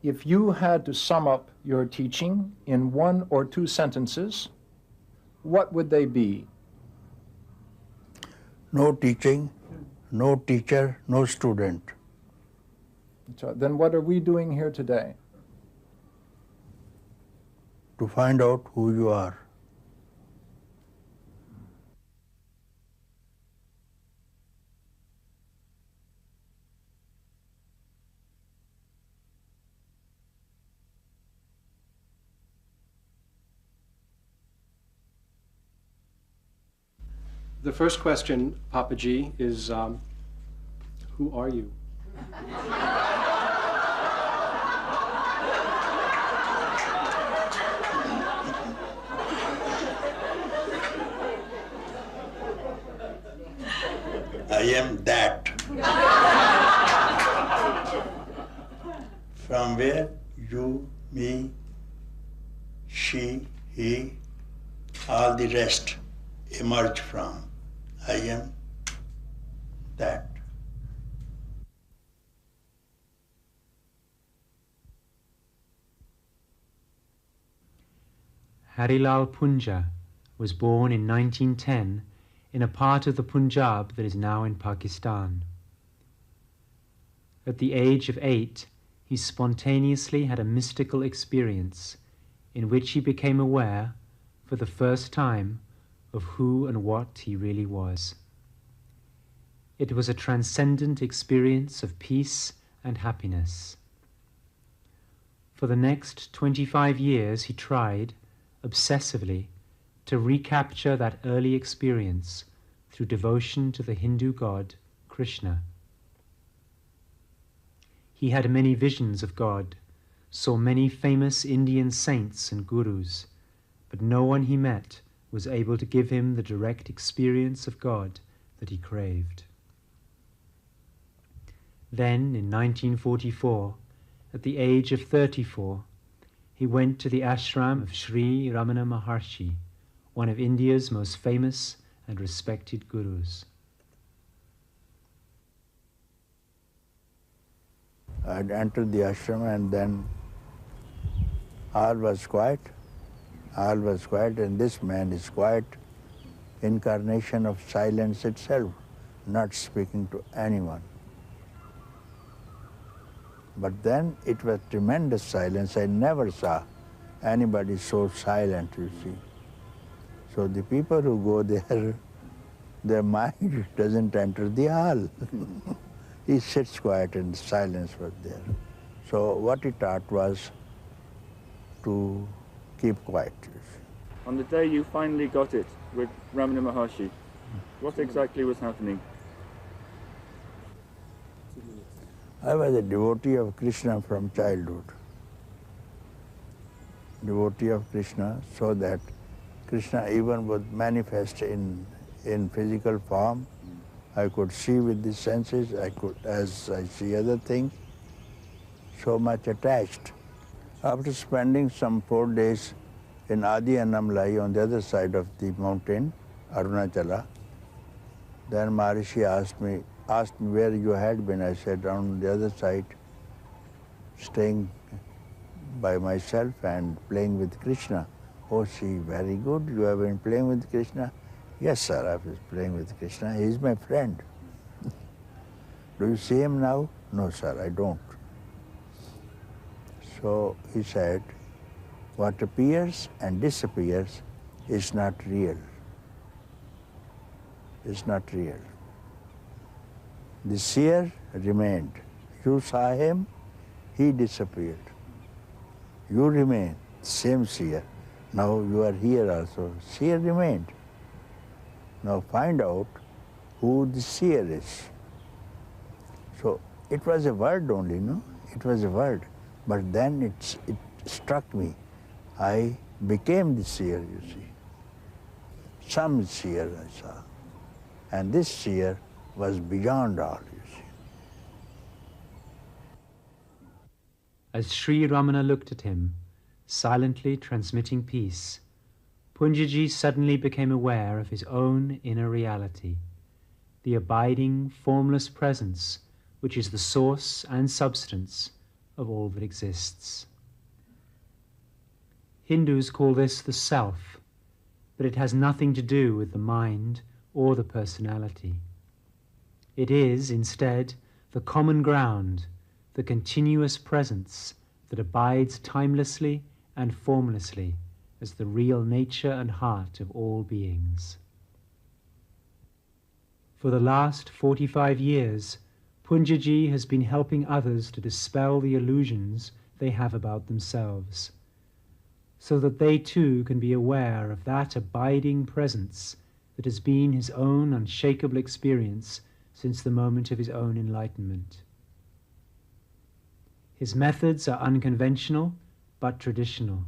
If you had to sum up your teaching in 1 or 2 sentences, what would they be? No teaching, no teacher, no student. So then what are we doing here today? To find out who you are. The first question, Papaji, is who are you? I am that. From where you, me, she, he, all the rest emerge from. I am that. HWL Poonja was born in 1910 in a part of the Punjab that is now in Pakistan. At the age of 8, he spontaneously had a mystical experience in which he became aware, for the first time, of who and what he really was. It was a transcendent experience of peace and happiness. For the next 25 years he tried, obsessively, to recapture that early experience through devotion to the Hindu god Krishna. He had many visions of God, saw many famous Indian saints and gurus, but no one he met was able to give him the direct experience of God that he craved. Then, in 1944, at the age of 34, he went to the ashram of Sri Ramana Maharshi, one of India's most famous and respected gurus. I had entered the ashram and then all was quiet. All was quiet, and this man is quiet, incarnation of silence itself, not speaking to anyone. But then it was tremendous silence. I never saw anybody so silent, you see. So the people who go there, their mind doesn't enter the hall. He sits quiet and silence was there. So what he taught was to keep quiet. On the day you finally got it with Ramana Maharshi, what exactly was happening? I was a devotee of Krishna from childhood. Devotee of Krishna, so that Krishna even would manifest in physical form. I could see with the senses, as I see other things, so much attached. After spending some 4 days in Adi Annamlai on the other side of the mountain, Arunachala, then Maharishi asked me where you had been. I said, on the other side, staying by myself and playing with Krishna. Oh, see, very good, you have been playing with Krishna? Yes, sir, I was playing with Krishna. He is my friend. Do you see him now? No, sir, I don't. So he said, what appears and disappears is not real. It's not real. The seer remained. You saw him, he disappeared. You remain, same seer. Now you are here also. Seer remained. Now find out who the seer is. So it was a word only, no? It was a word. But then it struck me. I became the seer, you see. Some seer I saw. And this seer was beyond all, you see. As Sri Ramana looked at him, silently transmitting peace, Poonjaji suddenly became aware of his own inner reality, the abiding, formless presence which is the source and substance of all that exists. Hindus call this the self, but it has nothing to do with the mind or the personality. It is, instead, the common ground, the continuous presence that abides timelessly and formlessly as the real nature and heart of all beings. For the last 45 years, Poonjaji has been helping others to dispel the illusions they have about themselves, so that they too can be aware of that abiding presence that has been his own unshakable experience since the moment of his own enlightenment. His methods are unconventional but traditional.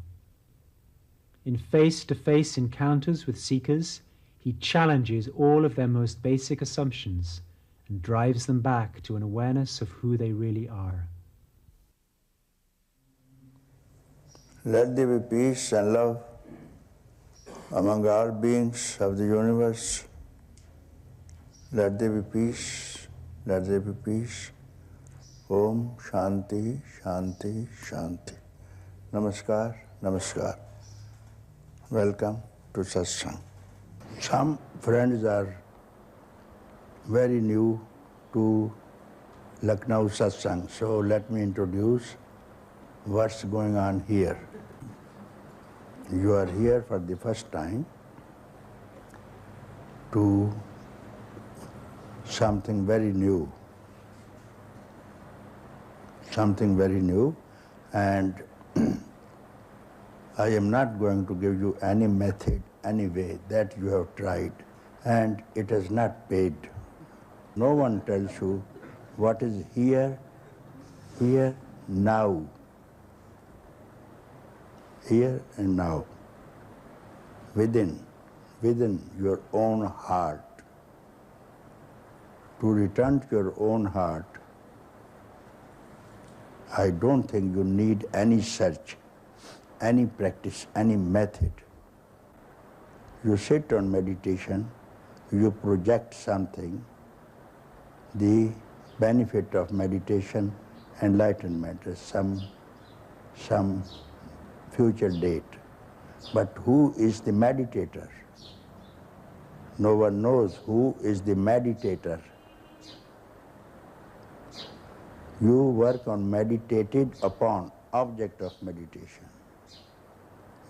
In face-to-face encounters with seekers, he challenges all of their most basic assumptions and drives them back to an awareness of who they really are. Let there be peace and love among all beings of the universe. Let there be peace, let there be peace. Om Shanti, Shanti, Shanti. Namaskar, Namaskar. Welcome to Satsang. Some friends are very new to Lucknow Satsang, so let me introduce what's going on here. You are here for the first time to something very new, and I am not going to give you any method, any way that you have tried, and it has not paid. No one tells you what is here, now. Here and now, within your own heart. To return to your own heart, I don't think you need any search, any practice, any method. You sit on meditation, you project something, the benefit of meditation, enlightenment is some future date. But who is the meditator? No one knows who is the meditator. You work on meditated upon object of meditation.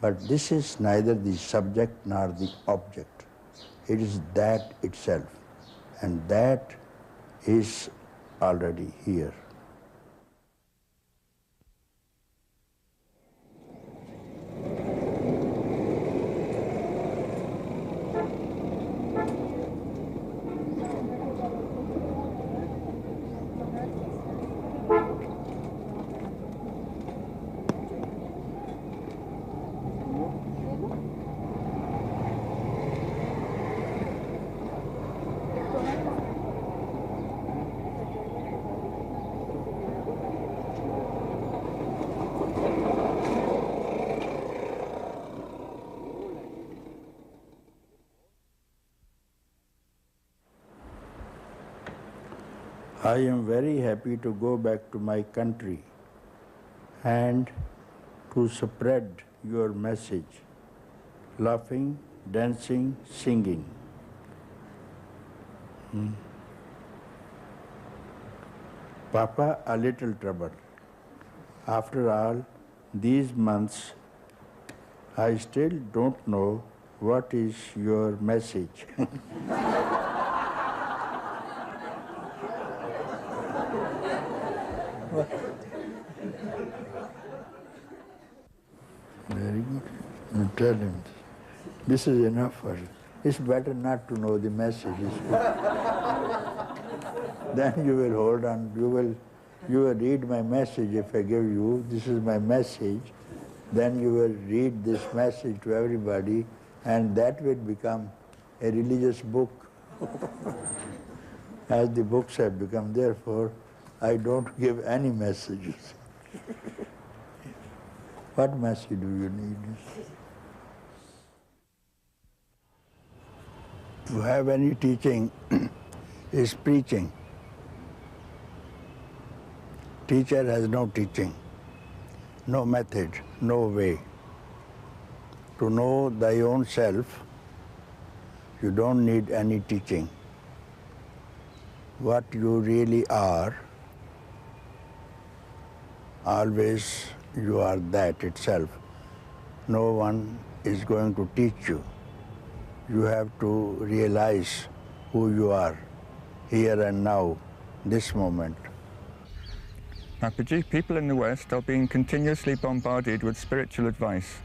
But this is neither the subject nor the object. It is that itself. And that is already here. I am very happy to go back to my country and to spread your message, laughing, dancing, singing. Papa, a little trouble. After all these months, I still don't know what is your message. Very good. You tell him. This is enough for you. It's better not to know the message. Then you will hold on. You will read my message if I give you. This is my message. Then you will read this message to everybody, and that will become a religious book. As the books have become. Therefore, I don't give any messages. What message do you need? To have any teaching is preaching. Teacher has no teaching, no method, no way. To know thy own self, you don't need any teaching. What you really are, always you are that itself. No one is going to teach you. You have to realize who you are, here and now, this moment. Papaji, people in the West are being continuously bombarded with spiritual advice.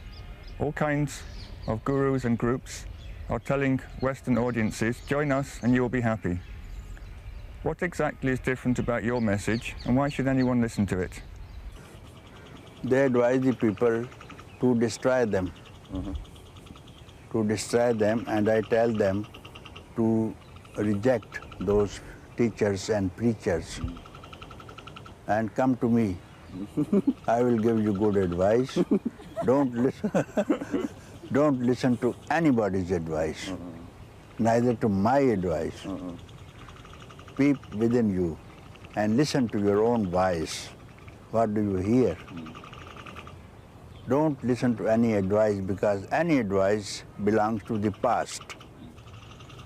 All kinds of gurus and groups are telling Western audiences, join us and you will be happy. What exactly is different about your message, and why should anyone listen to it? They advise the people to destroy them. To destroy them, and I tell them to reject those teachers and preachers and come to me. I will give you good advice. Don't listen to anybody's advice, neither to my advice. Peep within you and listen to your own voice. What do you hear? Don't listen to any advice, because any advice belongs to the past.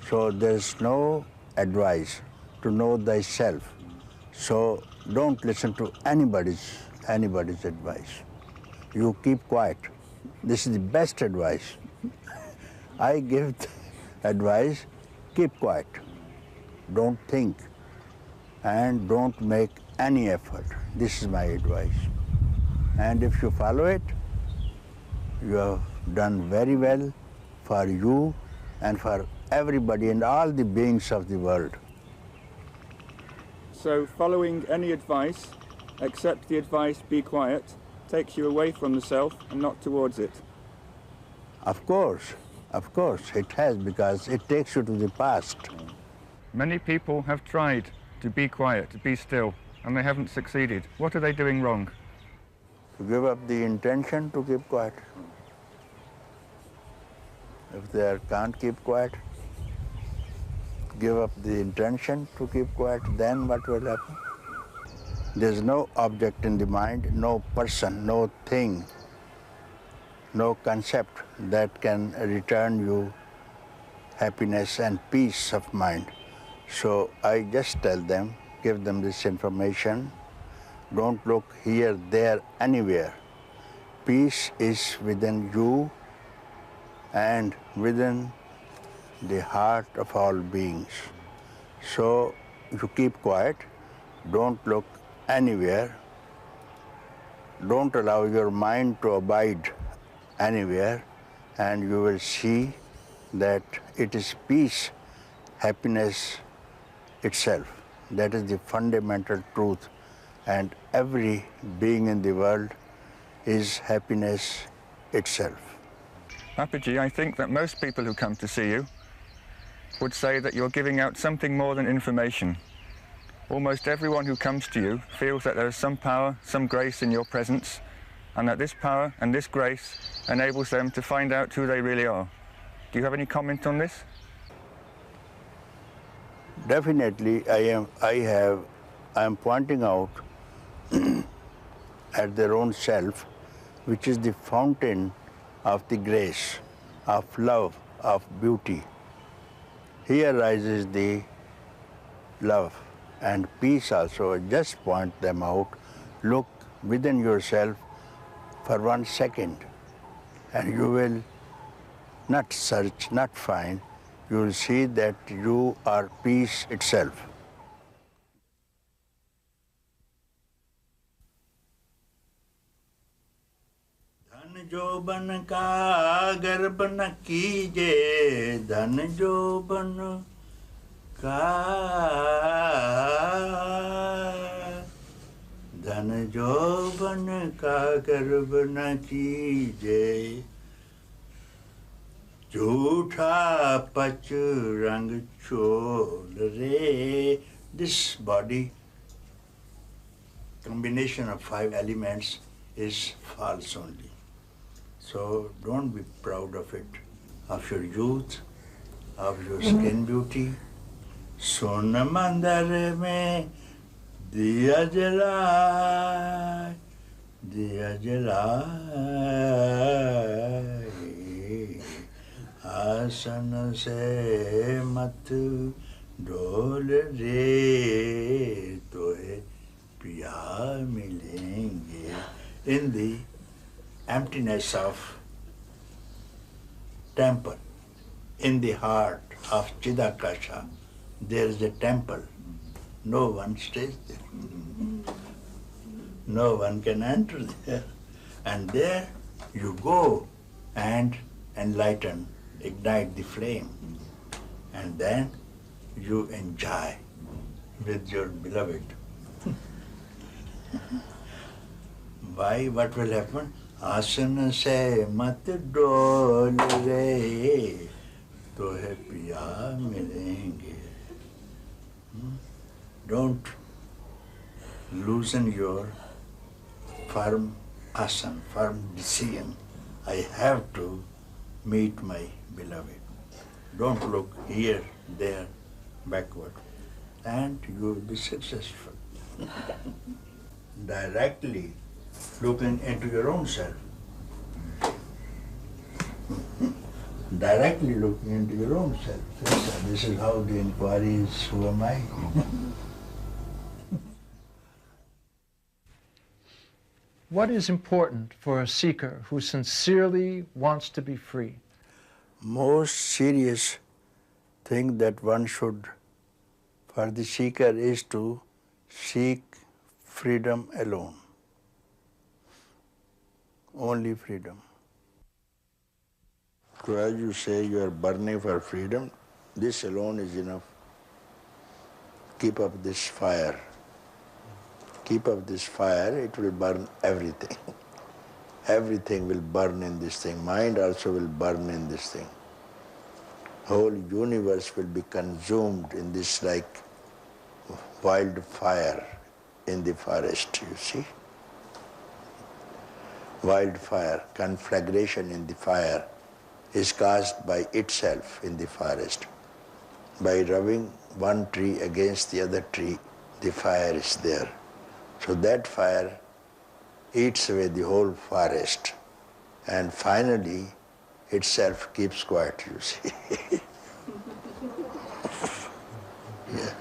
So there's no advice to know thyself. So don't listen to anybody's advice. You keep quiet. This is the best advice. I give advice, keep quiet. Don't think and don't make any effort. This is my advice. And if you follow it, you have done very well for you and for everybody and all the beings of the world. So following any advice, except the advice, be quiet, takes you away from the self and not towards it. Of course, it has, because it takes you to the past. Many people have tried to be quiet, to be still, and they haven't succeeded. What are they doing wrong? To give up the intention to keep quiet. If they can't keep quiet, give up the intention to keep quiet, then what will happen? There's no object in the mind, no person, no thing, no concept that can return you happiness and peace of mind. So I just tell them, give them this information. Don't look here, there, anywhere. Peace is within you and within the heart of all beings. So you keep quiet, don't look anywhere, don't allow your mind to abide anywhere, and you will see that it is peace, happiness itself. That is the fundamental truth, and every being in the world is happiness itself. Papaji, I think that most people who come to see you would say that you're giving out something more than information. Almost everyone who comes to you feels that there is some power, some grace in your presence, and that this power and this grace enables them to find out who they really are. Do you have any comment on this? Definitely, I am pointing out at their own self, which is the fountain of the grace, of love, of beauty. Here rises the love and peace also. Just point them out. Look within yourself for 1 second, and you will not search, not find. You will see that you are peace itself. धन जोबन का गर्भ न कीजे, धन जोबन का, धन जोबन का गर्भ न कीजे, झूठा पच रंग छोड़ रे. This body, combination of 5 elements, is false only. So don't be proud of it, of your youth, of your skin beauty. Son mandar mein दिया जलाए, दिया जलाए, आसन से मत डोल रे, तोहे पिया मिलेंगे. In the emptiness of temple, in the heart of Chidakasha, there is a temple. No one stays there. No one can enter there. And there you go and enlighten, ignite the flame. And then you enjoy with your beloved. Why? What will happen? Asan se mat dol re, tohe piya milenge. Don't loosen your firm asan, firm decision. I have to meet my beloved. Don't look here, there, backward, and you will be successful. Directly looking into your own self. Directly looking into your own self. This is how the inquiry is, who am I? What is important for a seeker who sincerely wants to be free? Most serious thing that one should, for the seeker, is to seek freedom alone. Only freedom. So as you say, you are burning for freedom, this alone is enough. Keep up this fire. Keep up this fire, it will burn everything. Everything will burn in this thing. Mind also will burn in this thing. Whole universe will be consumed in this like wildfire in the forest, you see. Wildfire, conflagration in the fire is caused by itself in the forest. By rubbing one tree against the other tree, the fire is there. So that fire eats away the whole forest, and finally itself keeps quiet, you see. Yeah.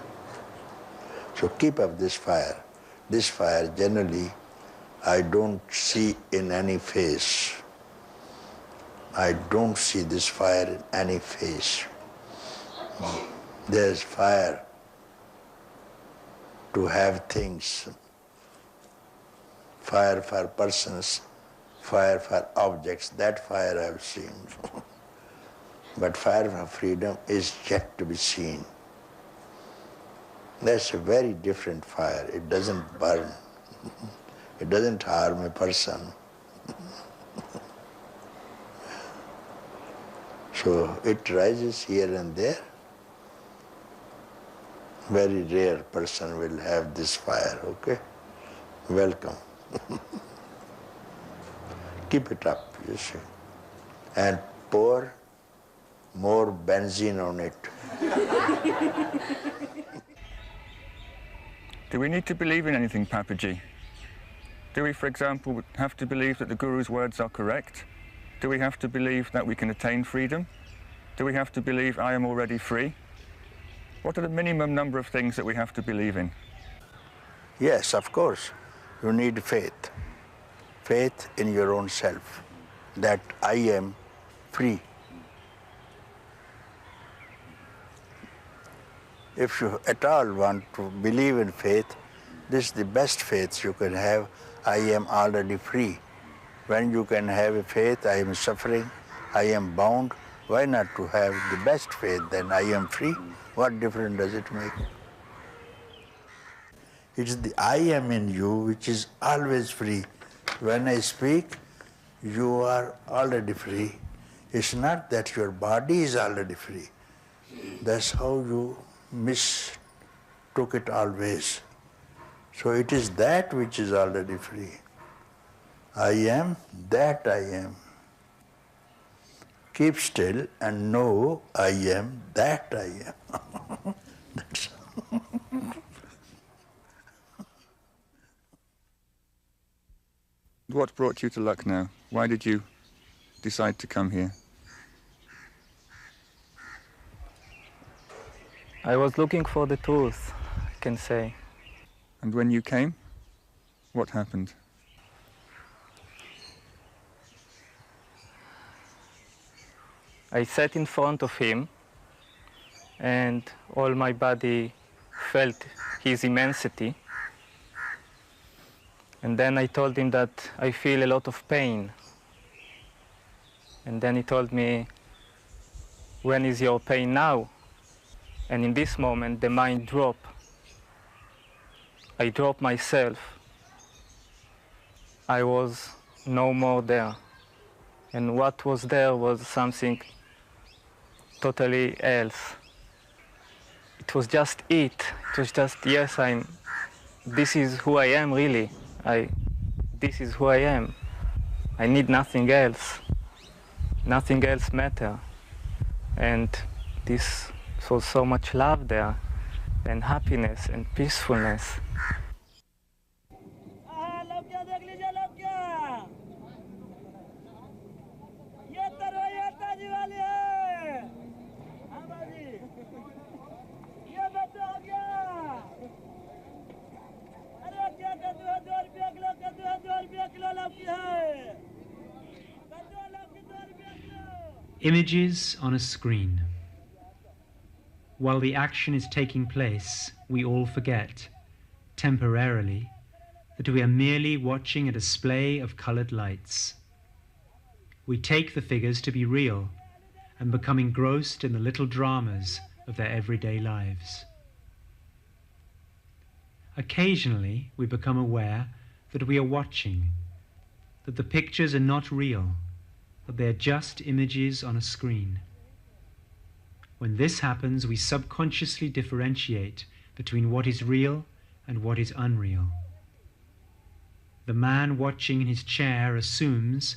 So keep up this fire. This fire generally I don't see in any face. I don't see this fire in any face. There's fire to have things, fire for persons, fire for objects. That fire I have seen. But fire for freedom is yet to be seen. That's a very different fire. It doesn't burn. It doesn't harm a person. So it rises here and there. Very rare person will have this fire, okay? Welcome. Keep it up, you see. And pour more benzene on it. Do we need to believe in anything, Papaji? Do we, for example, have to believe that the Guru's words are correct? Do we have to believe that we can attain freedom? Do we have to believe I am already free? What are the minimum number of things that we have to believe in? Yes, of course. You need faith. Faith in your own self, that I am free. If you at all want to believe in faith, this is the best faith you can have. I am already free. When you can have a faith, I am suffering, I am bound, why not to have the best faith, then I am free? What difference does it make? It is the I am in you which is always free. When I speak, you are already free. It's not that your body is already free. That's how you mistook it always. So it is that which is already free. I am that I am. Keep still and know I am that I am. That's What brought you to Lucknow? Why did you decide to come here? I was looking for the truth, I can say. And when you came, what happened? I sat in front of him, and all my body felt his immensity. And then I told him that I feel a lot of pain. And then he told me, when is your pain now? And in this moment, the mind dropped. I dropped myself. I was no more there. And what was there was something totally else. It was just it. It was just, yes, this is who I am really. This is who I am. I need nothing else. Nothing else matters. And this was so much love there, and happiness and peacefulness. Images on a screen. While the action is taking place, we all forget, temporarily, that we are merely watching a display of colored lights. We take the figures to be real and become engrossed in the little dramas of their everyday lives. Occasionally, we become aware that we are watching, that the pictures are not real, that they are just images on a screen. When this happens, we subconsciously differentiate between what is real and what is unreal. The man watching in his chair assumes,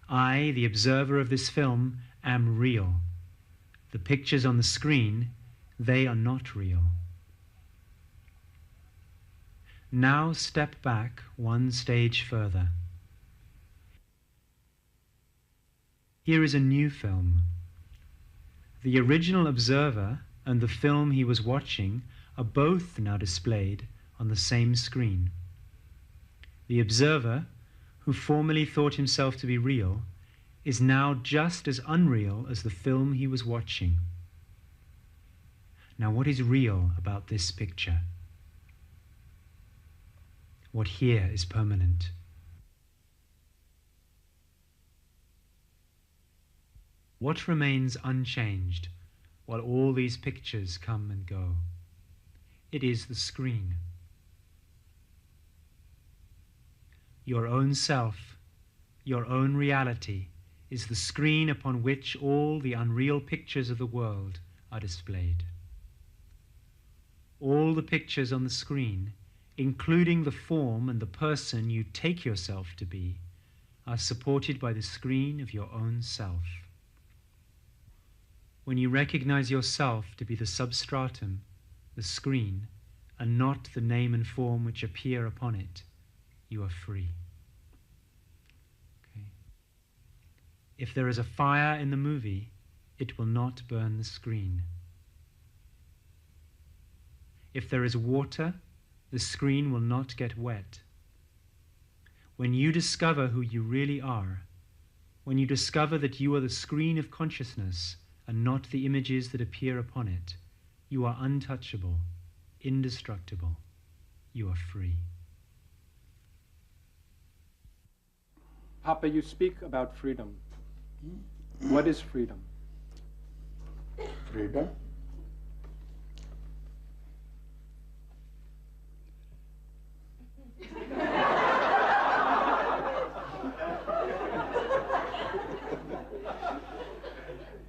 I, the observer of this film, am real. The pictures on the screen, they are not real. Now step back one stage further. Here is a new film. The original observer and the film he was watching are both now displayed on the same screen. The observer, who formerly thought himself to be real, is now just as unreal as the film he was watching. Now, what is real about this picture? What here is permanent? What remains unchanged while all these pictures come and go? It is the screen. Your own self, your own reality, is the screen upon which all the unreal pictures of the world are displayed. All the pictures on the screen, including the form and the person you take yourself to be, are supported by the screen of your own self. When you recognize yourself to be the substratum, the screen, and not the name and form which appear upon it, you are free. Okay. If there is a fire in the movie, it will not burn the screen. If there is water, the screen will not get wet. When you discover who you really are, when you discover that you are the screen of consciousness and not the images that appear upon it, you are untouchable, indestructible. You are free. Papa, you speak about freedom. What is freedom? Freedom?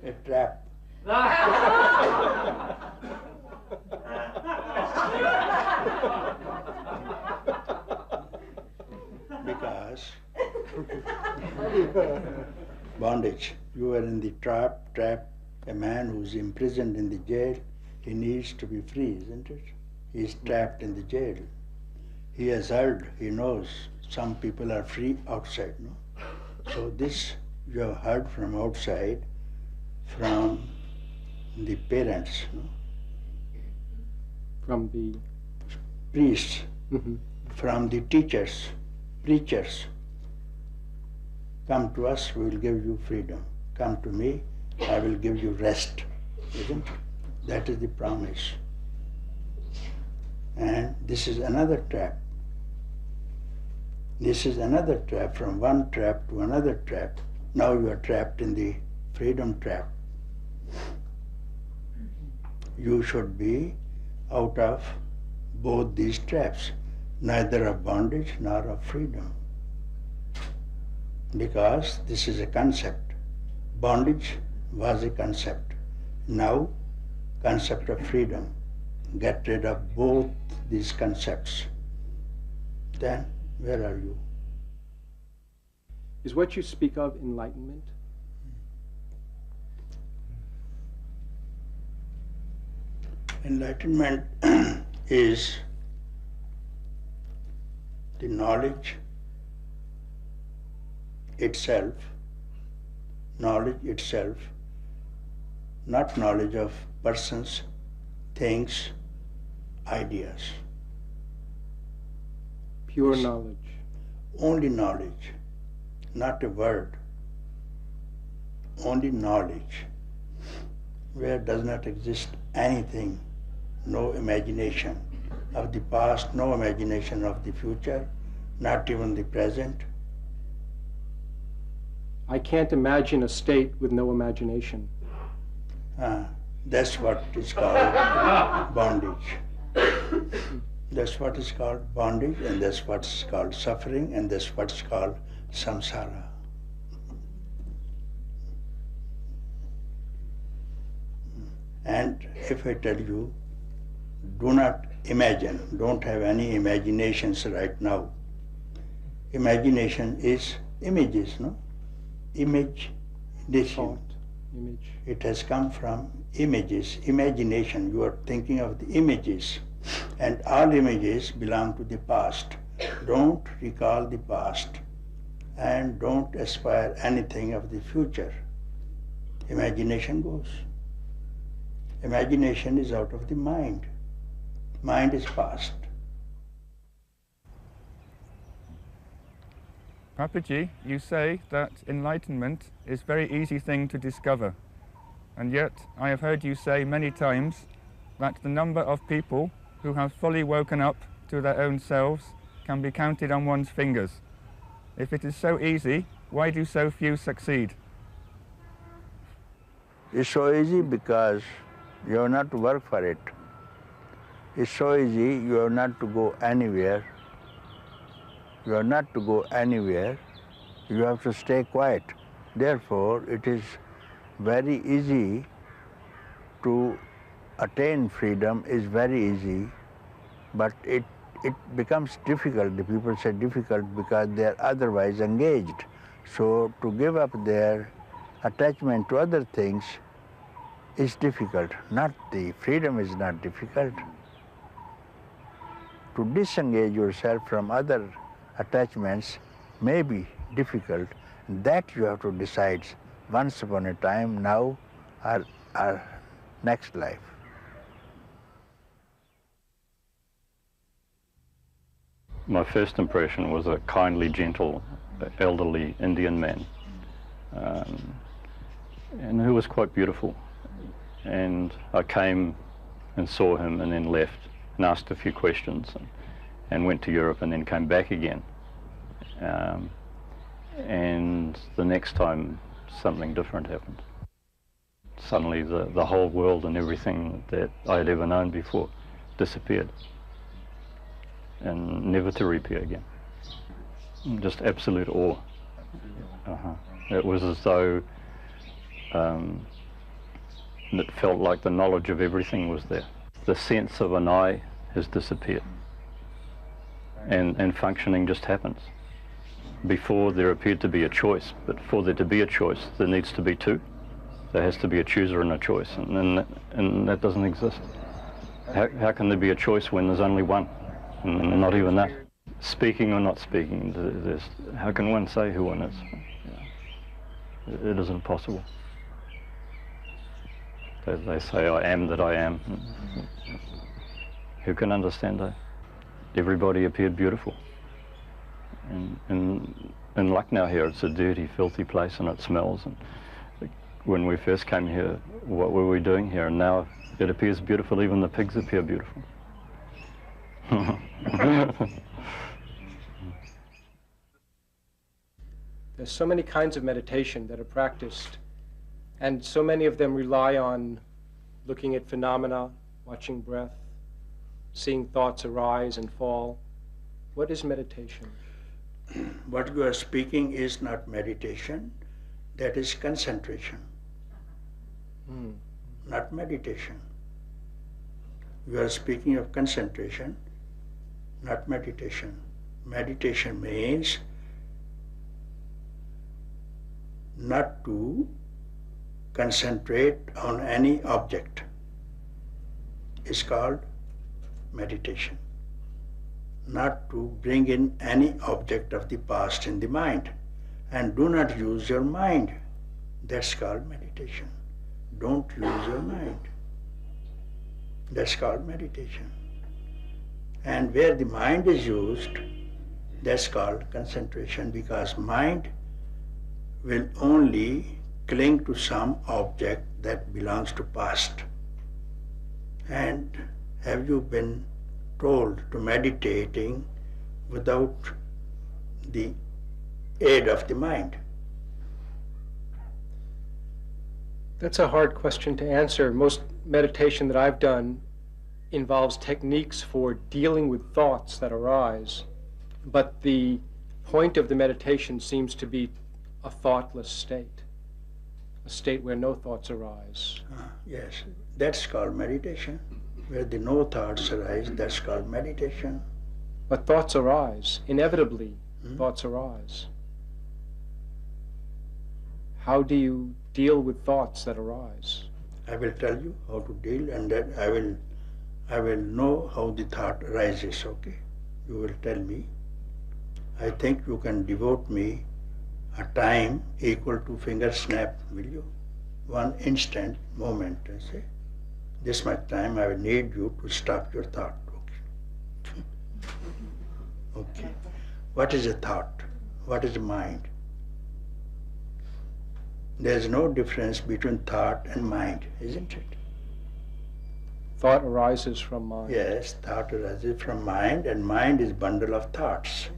A trap. Because bondage. You are in the trap. A man who is imprisoned in the jail, he needs to be free, isn't it? He is trapped in the jail. He has heard, he knows some people are free outside, no? So this you have heard from outside, from the parents, no? From the Priests, from the teachers, preachers. Come to us, we will give you freedom. Come to me, I will give you rest. Isn't it? That is the promise. And this is another trap. This is another trap, from one trap to another trap. Now you are trapped in the freedom trap. You should be out of both these traps, neither of bondage nor of freedom. Because this is a concept. Bondage was a concept. Now, concept of freedom. Get rid of both these concepts. Then, where are you? Is what you speak of enlightenment? Enlightenment is the knowledge itself, not knowledge of persons, things, ideas. Pure knowledge. Only knowledge, not a word. Only knowledge, where does not exist anything, no imagination of the past, no imagination of the future, not even the present. I can't imagine a state with no imagination. That's what is called bondage. That's what is called bondage, and that's what's called suffering, and that's what's called samsara. And if I tell you, do not imagine, don't have any imaginations right now. Imagination is images, no? Image, Thought, image. it has come from images, imagination. You are thinking of the images, and all images belong to the past. Don't recall the past, and don't aspire anything of the future. Imagination goes. Imagination is out of the mind. Mind is past. Papaji, you say that enlightenment is a very easy thing to discover. And yet, I have heard you say many times that the number of people who have fully woken up to their own selves can be counted on one's fingers. If it is so easy, why do so few succeed? It's so easy because you have not to work for it. It's so easy, you have not to go anywhere. You have not to go anywhere. You have to stay quiet. Therefore, it is very easy to attain freedom, is very easy, but it becomes difficult. The people say difficult because they are otherwise engaged. So to give up their attachment to other things is difficult. Not the freedom is not difficult. To disengage yourself from other attachments may be difficult. That you have to decide once upon a time, now or next life. My first impression was a kindly, gentle, elderly Indian man, and who was quite beautiful. And I came and saw him and then left and asked a few questions and went to Europe and then came back again. And the next time something different happened. Suddenly the whole world and everything that I had ever known before disappeared and never to reappear again. Just absolute awe. It was as though it felt like the knowledge of everything was there. The sense of an I has disappeared, and functioning just happens. Before there appeared to be a choice, but for there to be a choice there needs to be two. There has to be a chooser and a choice, and that doesn't exist. How can there be a choice when there's only one, and not even that? speaking or not speaking, how can one say who one is? It isn't possible. They say, I am that I am. Who can understand that? Everybody appeared beautiful. In Lucknow here, it's a dirty, filthy place and it smells. And when we first came here, what were we doing here? And now it appears beautiful, even the pigs appear beautiful. There's so many kinds of meditation that are practiced, and so many of them rely on looking at phenomena, watching breath, seeing thoughts arise and fall. What is meditation? What you are speaking is not meditation, that is concentration, not meditation. You are speaking of concentration, not meditation. Meditation means not to concentrate on any object. It's called meditation. Not to bring in any object of the past in the mind. And do not use your mind. That's called meditation. Don't use your mind. That's called meditation. And where the mind is used, that's called concentration, because mind will only cling to some object that belongs to past. And have you been told to meditating without the aid of the mind? That's a hard question to answer. Most meditation that I've done involves techniques for dealing with thoughts that arise, but the point of the meditation seems to be a thoughtless state, a state where no thoughts arise. Yes, that's called meditation. Where the no thoughts arise, that's called meditation. But thoughts arise. Inevitably, thoughts arise. How do you deal with thoughts that arise? I will tell you how to deal, and then I will know how the thought arises, okay? You will tell me. I think you can devote me a time equal to finger snap, will you? One instant moment, I say. This much time I will need you to stop your thought. Okay. Okay. What is a thought? What is a mind? There is no difference between thought and mind, isn't it? Thought arises from mind. Yes, thought arises from mind, and mind is bundle of thoughts.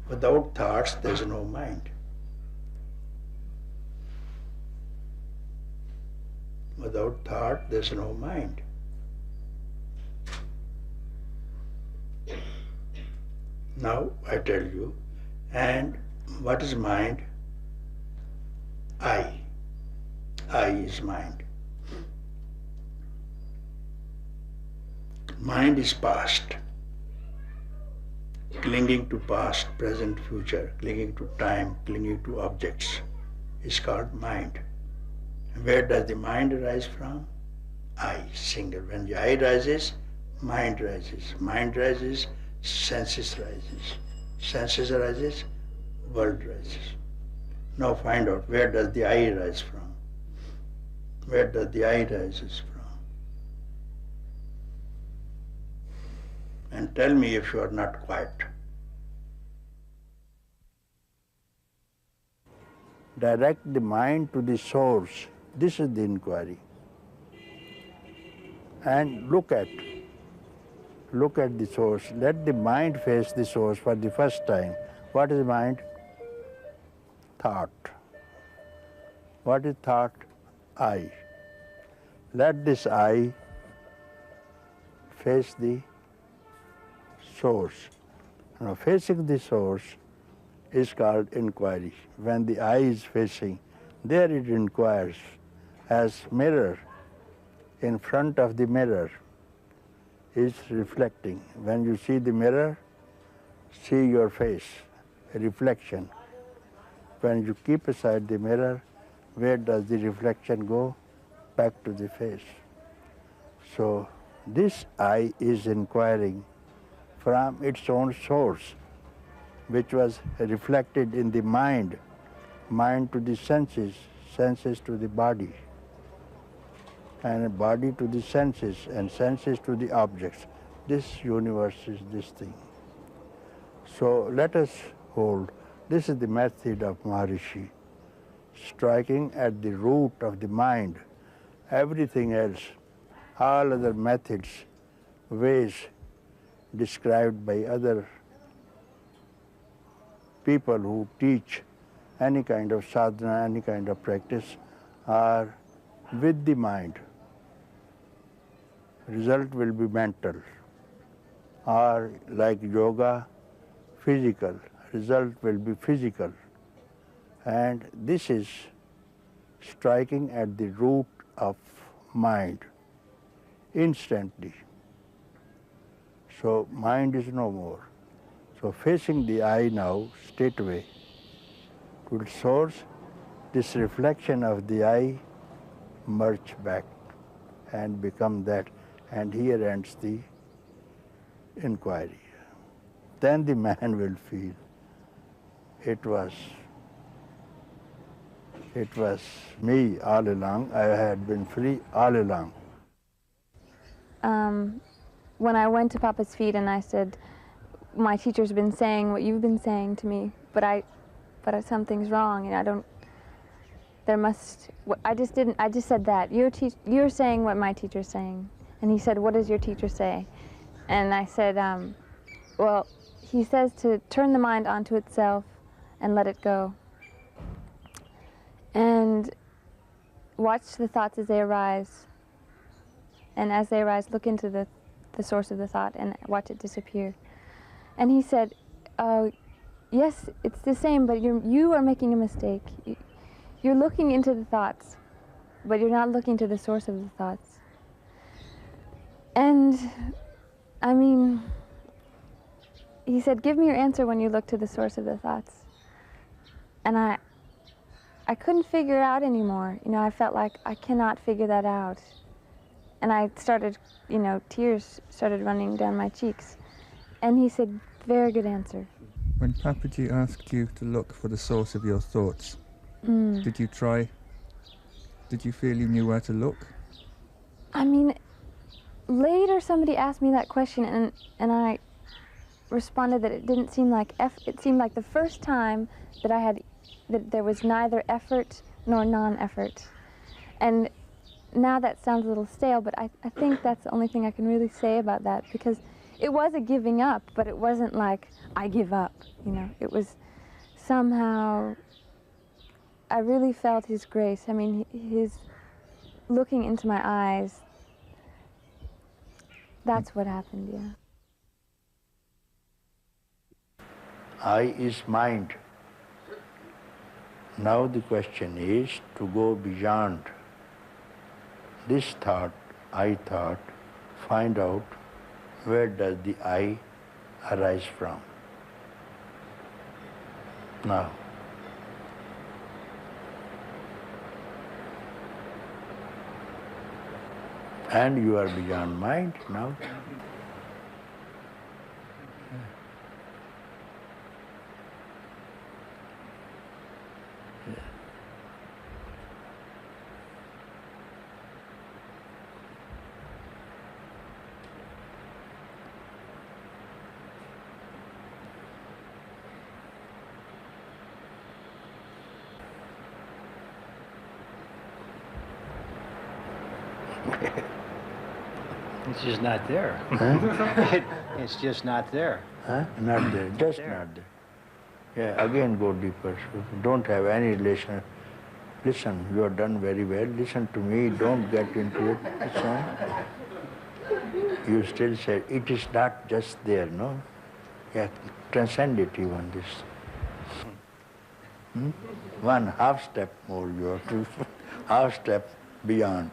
Without thoughts, there is no mind. Without thought, there is no mind. Now I tell you, and what is mind? I. I is mind. Mind is past, clinging to past, present, future, clinging to time, clinging to objects, is called mind. Where does the mind arise from? I, single. When the I rises, mind rises. Mind rises, senses rises. Senses arises, world rises. Now find out, where does the I rise from? Where does the I rises from? And tell me if you are not quiet. Direct the mind to the source. This is the inquiry. And look at the source. Let the mind face the source for the first time. What is mind? Thought. What is thought? I. Let this I face the source. Now, facing the source is called inquiry. When the I is facing, there it inquires. As mirror, in front of the mirror is reflecting. When you see the mirror, see your face, a reflection. When you keep aside the mirror, where does the reflection go? Back to the face. So this I is inquiring from its own source. which was reflected in the mind, mind to the senses, senses to the body, and body to the senses, and senses to the objects. This universe is this thing. So let us hold, this is the method of Maharishi, striking at the root of the mind. Everything else, all other methods, ways described by other people who teach any kind of sadhana, any kind of practice, are with the mind. Result will be mental. Or like yoga, physical. Result will be physical. And this is striking at the root of mind instantly. So mind is no more. So facing the eye now, straightway, to the source, this reflection of the eye merge back and become that. And here ends the inquiry. Then the man will feel it was me all along. I had been free all along. When I went to Papa's feet and I said, my teacher's been saying what you've been saying to me, but something's wrong, and I just said that. You're saying what my teacher's saying. And he said, what does your teacher say? And I said, well, he says to turn the mind onto itself and let it go. And watch the thoughts as they arise. And as they arise, look into the source of the thought and watch it disappear. And he said, yes, it's the same, but you are making a mistake. You're looking into the thoughts, but you're not looking to the source of the thoughts. And, I mean, he said, give me your answer when you look to the source of the thoughts. And I couldn't figure it out anymore. You know, I felt like I cannot figure that out. And I started, tears started running down my cheeks. And he said, very good answer. When Papaji asked you to look for the source of your thoughts, did you feel you knew where to look? I mean, later somebody asked me that question, and I responded that it didn't seem like it seemed like the first time that there was neither effort nor non-effort. And now that sounds a little stale, but I think that's the only thing I can really say about that, because it was a giving up, but it wasn't like I give up, It was somehow, I really felt his grace. I mean, his looking into my eyes. That's what happened, yeah. I is mind. Now the question is to go beyond this thought, I thought, find out where does the I arise from. Now, and you are beyond mind now. It's just not there. Huh? It's just not there. Huh? Not there, just not there. Yeah, again go deeper. Don't have any relation. Listen, you have done very well. Listen to me, don't get into it. Listen. You still say, it is not just there, no? Yeah, transcend it even this. One half step more you have to, half step beyond.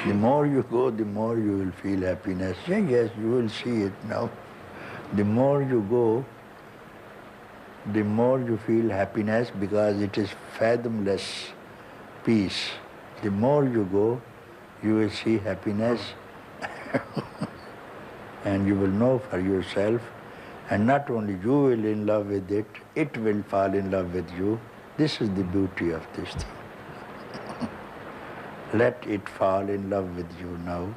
The more you go, the more you will feel happiness. Yeah, yes, you will see it now. The more you go, the more you feel happiness, because it is fathomless peace. The more you go, you will see happiness and you will know for yourself, and not only you will in love with it, it will fall in love with you. This is the beauty of this thing. Let it fall in love with you now,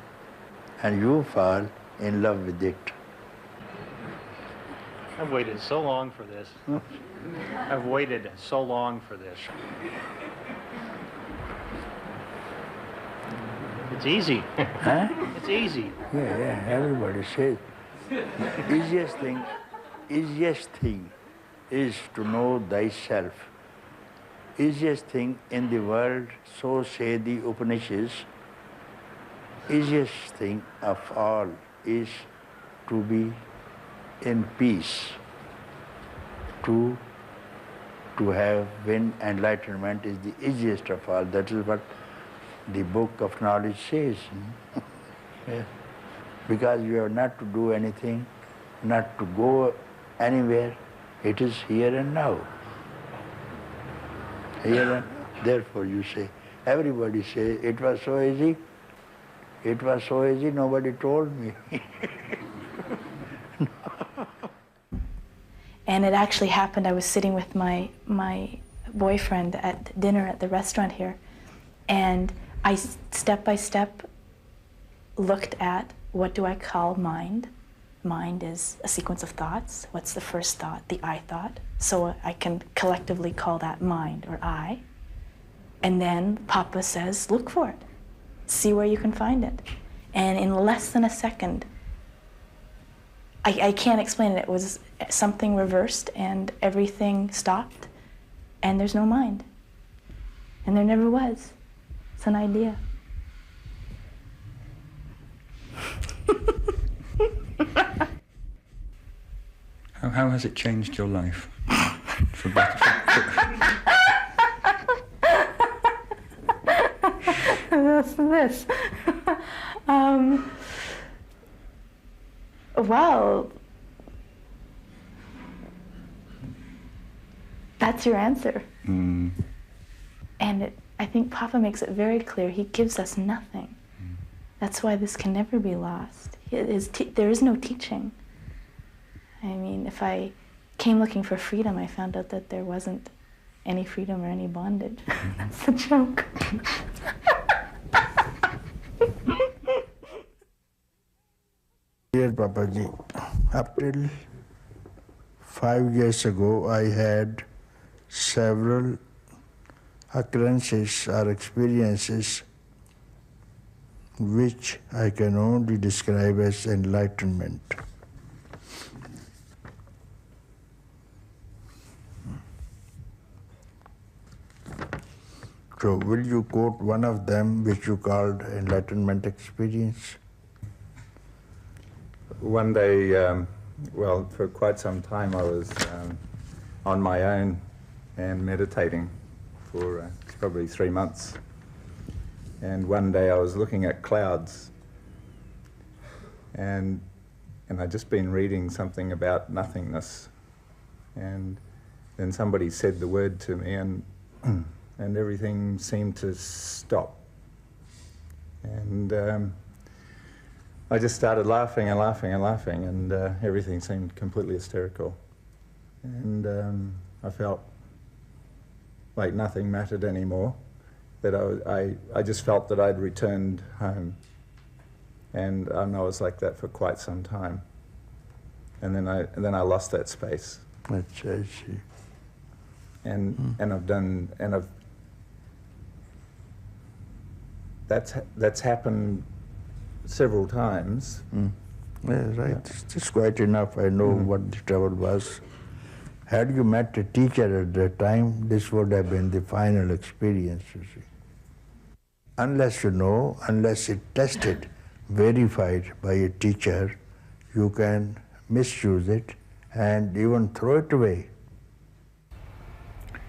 and you fall in love with it. I've waited so long for this. I've waited so long for this. It's easy. Huh? It's easy. Yeah, everybody says. Easiest thing is to know thyself. Easiest thing in the world, so say the Upanishads, easiest thing of all is to be in peace, to win enlightenment is the easiest of all. That is what the book of knowledge says. Yeah. Because you have not to do anything, not to go anywhere. It is here and now. Here and therefore you say, everybody say, it was so easy. It was so easy, nobody told me. And it actually happened, I was sitting with my boyfriend at dinner at the restaurant here, and I step by step looked at, what do I call mind? Mind is a sequence of thoughts. What's the first thought? The I thought. So I can collectively call that mind or I. And then Papa says, look for it. See where you can find it. And in less than a second, I can't explain it. It was something reversed and everything stopped and there's no mind. And there never was. It's an idea. How has it changed your life? For better, That's this. Well, that's your answer. Mm. And I think Papa makes it very clear. He gives us nothing. That's why this can never be lost. There is no teaching. I mean, if I came looking for freedom, I found out that there wasn't any freedom or any bondage. That's the joke. Dear Papaji, up till 5 years ago, I had several occurrences or experiences which I can only describe as enlightenment. So will you quote one of them which you called enlightenment experience? One day, well, for quite some time I was on my own and meditating for probably 3 months. And one day I was looking at clouds and I'd just been reading something about nothingness. And then somebody said the word to me and everything seemed to stop. And I just started laughing and laughing and laughing, and everything seemed completely hysterical. And I felt like nothing mattered anymore, that I just felt that I'd returned home. And I was like that for quite some time. And then I lost that space. I see. And that's happened several times. Yeah, right. Yeah. It's quite enough. I know what the trouble was. Had you met a teacher at that time, this would have been the final experience, you see. Unless you know, unless it's tested, verified by a teacher, you can misuse it and even throw it away.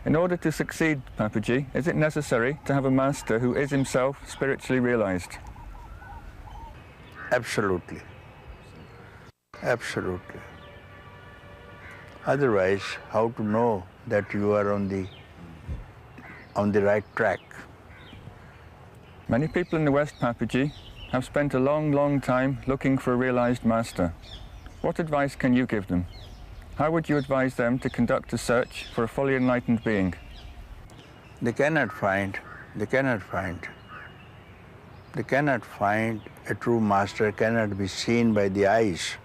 In order to succeed, Papaji, is it necessary to have a master who is himself spiritually realized? Absolutely. Absolutely. Otherwise, how to know that you are on the right track? Many people in the West, Papaji, have spent a long, long time looking for a realized master. What advice can you give them? How would you advise them to conduct a search for a fully enlightened being? They cannot find a true master, cannot be seen by the eyes,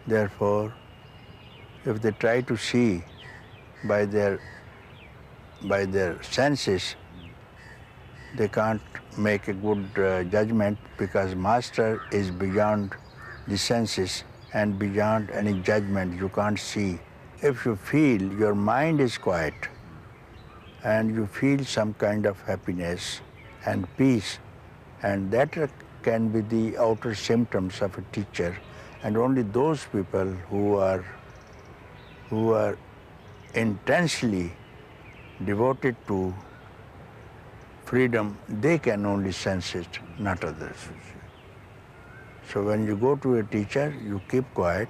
Therefore, if they try to see by their senses, they can't make a good judgment, because master is beyond the senses and beyond any judgment. You can't see. If you feel your mind is quiet and you feel some kind of happiness and peace, and that can be the outer symptoms of a teacher, and only those people who are intensely devoted to freedom, they can only sense it, not others. So when you go to a teacher, you keep quiet.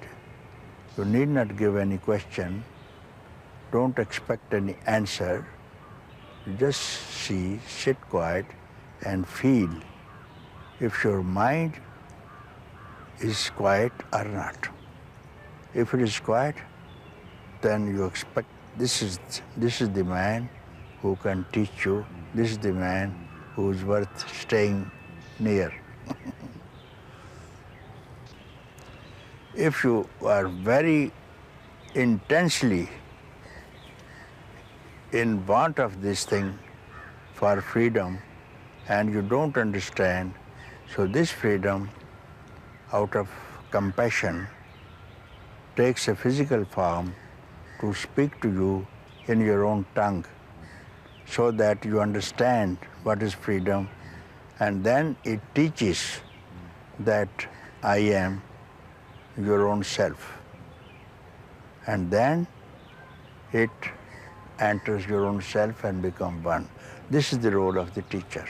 You need not give any question. Don't expect any answer. You just see, sit quiet and feel if your mind is quiet or not. If it is quiet, then you expect this is the man who can teach you. This is the man who is worth staying near. If you are very intensely in want of this thing for freedom and you don't understand, so this freedom, out of compassion, takes a physical form to speak to you in your own tongue, so that you understand what is freedom, and then it teaches that I am your own self. And then it enters your own self and becomes one. This is the role of the teacher,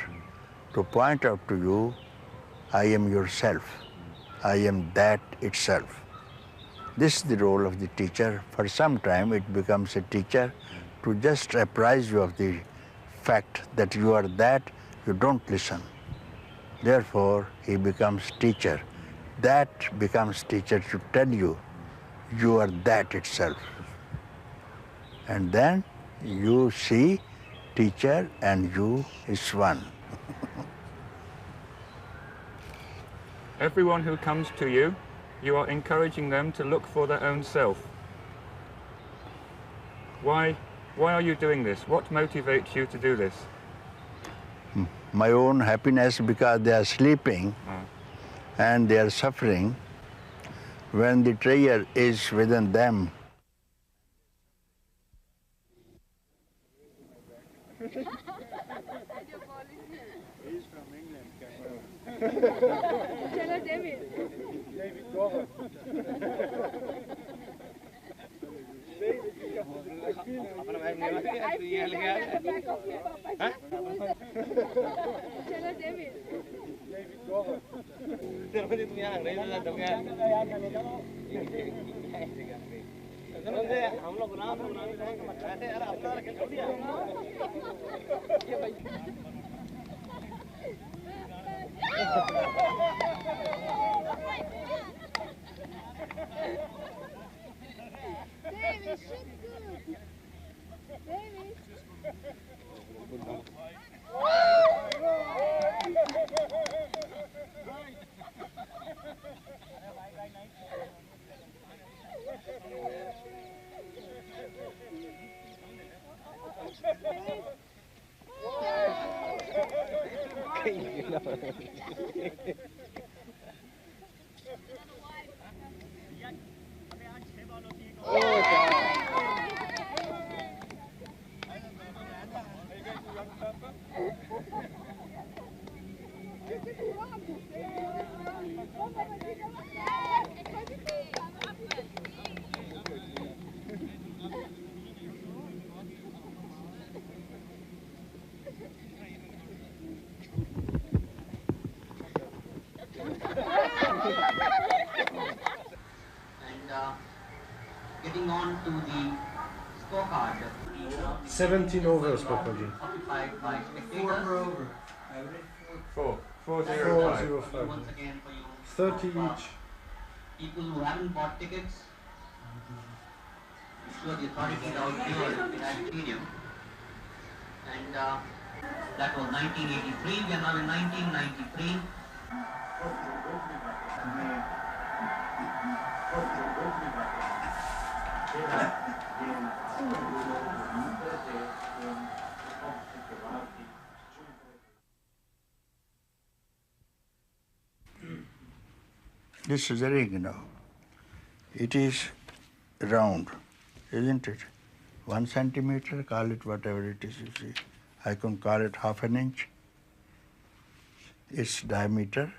to point out to you, I am yourself, I am that itself. This is the role of the teacher. For some time it becomes a teacher to just apprise you of the fact that you are that, you don't listen. Therefore, he becomes teacher. That becomes teacher to tell you, you are that itself. And then you see teacher and you is one. Everyone who comes to you, you are encouraging them to look for their own self. Why are you doing this? What motivates you to do this? My own happiness, because they are sleeping and they are suffering. When the treasure is within them, He's from England. Hello, David. David Gover. I feel that at the back of your Papaji. Hello, David. David Gover. हम लोग गुलाम ऐसे यार अपना कर दिया David, shit good. David. getting on to the scorecard. 17 overs, Papaji. Occupied by spectators. 405. Once again for you. 30 each. People who haven't bought tickets, sure the authorities out here in that stadium. And that was 1983. We are now in 1993. This is a ring now. It is round, isn't it? 1 centimeter, call it whatever it is, you see. I can call it half an inch. Its diameter.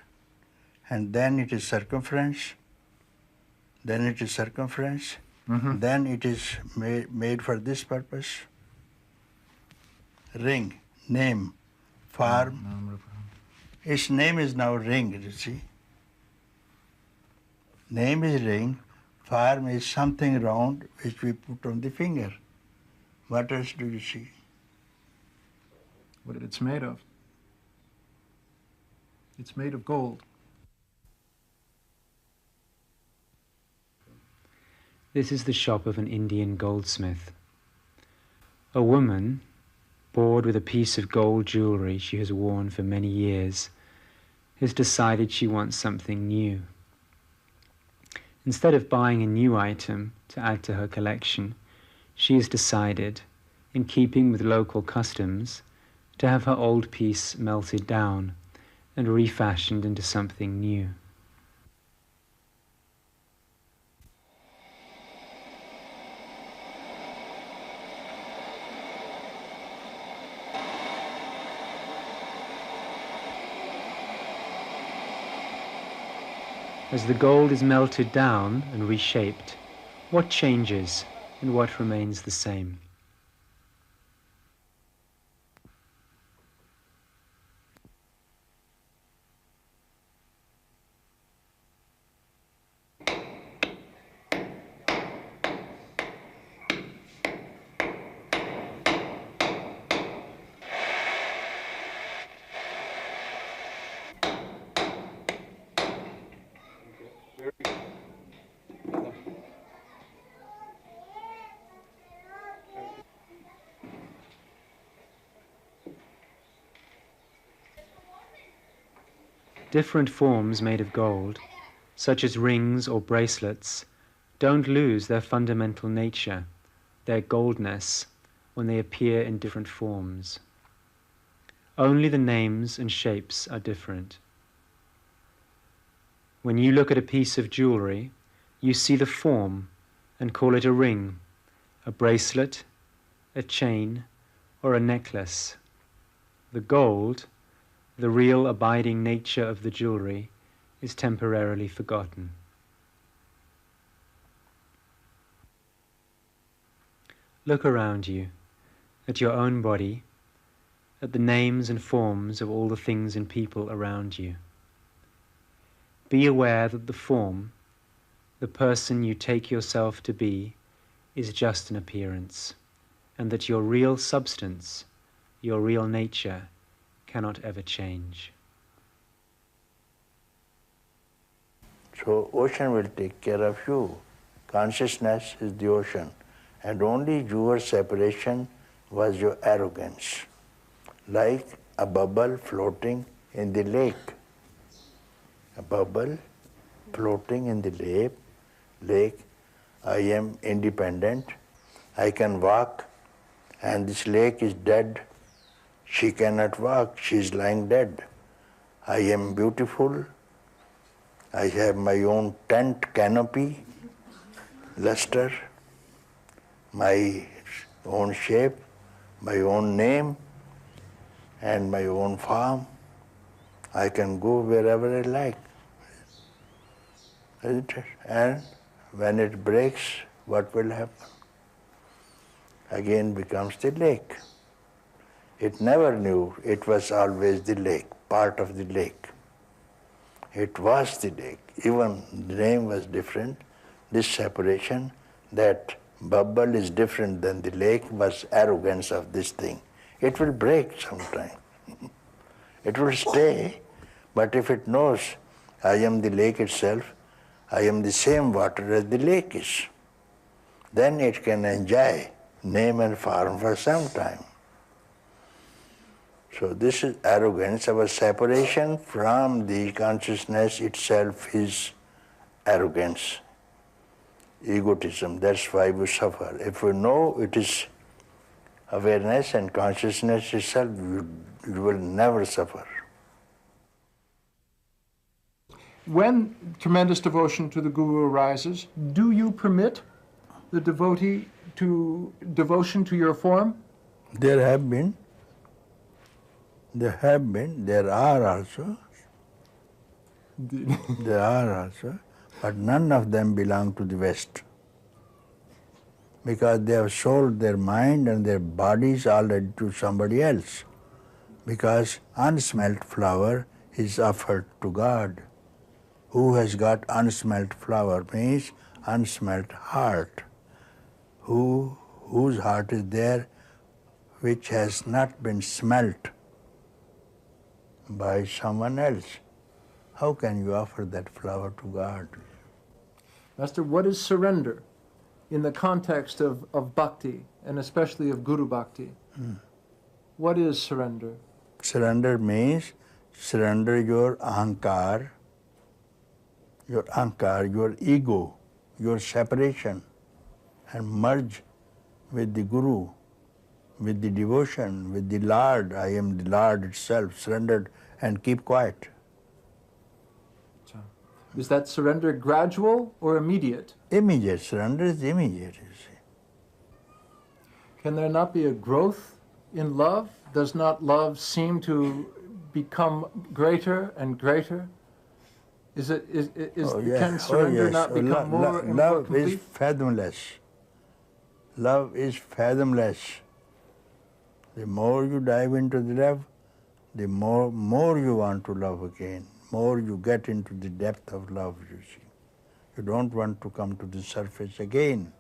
And then it is circumference. Then it is circumference. Then it is made for this purpose. Ring, name, form. Its name is now ring, you see. Name is ring, form is something round which we put on the finger. What else do you see? What it's made of? It's made of gold. This is the shop of an Indian goldsmith. A woman, bored with a piece of gold jewelry she has worn for many years, has decided she wants something new. Instead of buying a new item to add to her collection, she has decided, in keeping with local customs, to have her old piece melted down and refashioned into something new. As the gold is melted down and reshaped, what changes and what remains the same? Different forms made of gold, such as rings or bracelets, don't lose their fundamental nature, their goldness, when they appear in different forms. Only the names and shapes are different. When you look at a piece of jewelry, you see the form and call it a ring, a bracelet, a chain, or a necklace. The gold, the real abiding nature of the jewelry, is temporarily forgotten. Look around you, at your own body, at the names and forms of all the things and people around you. Be aware that the form, the person you take yourself to be, is just an appearance, and that your real substance, your real nature, cannot ever change. So ocean will take care of you. Consciousness is the ocean, and only your separation was your arrogance, like a bubble floating in the lake. A bubble floating in the lake. I am independent. I can walk, and this lake is dead. She cannot walk, she is lying dead. I am beautiful. I have my own tent canopy, luster, my own shape, my own name, and my own form. I can go wherever I like. Isn't it? And when it breaks, what will happen? Again becomes the lake. It never knew it was always the lake, part of the lake. It was the lake. Even the name was different. This separation, that bubble is different than the lake was arrogance of this thing. It will break sometime. It will stay, but if it knows, I am the lake itself, I am the same water as the lake is, then it can enjoy name and form for some time. So this is arrogance. Our separation from the consciousness itself is arrogance, egotism. That's why we suffer. If we know it is awareness and consciousness itself, you will never suffer. When tremendous devotion to the Guru arises, do you permit the devotee to devotion to your form? There are also, but none of them belong to the West, because they have sold their mind and their bodies already to somebody else, because unsmelt flower is offered to God. Who has got unsmelt flower means unsmelt heart. Whose heart is there which has not been smelt by someone else? How can you offer that flower to God? Master, what is surrender in the context of bhakti, and especially of Guru bhakti? What is surrender? Surrender means surrender your ahankar, your ego, your separation, and merge with the Guru, with the devotion, with the Lord. I am the Lord itself, surrendered, and keep quiet. Is that surrender gradual or immediate? Immediate. Surrender is immediate, you see. Can there not be a growth in love? Does not love seem to become greater and greater? Can surrender not become more and more love complete? is fathomless. Love is fathomless. The more you dive into the love, the more you want to love again, more you get into the depth of love, you see. You don't want to come to the surface again.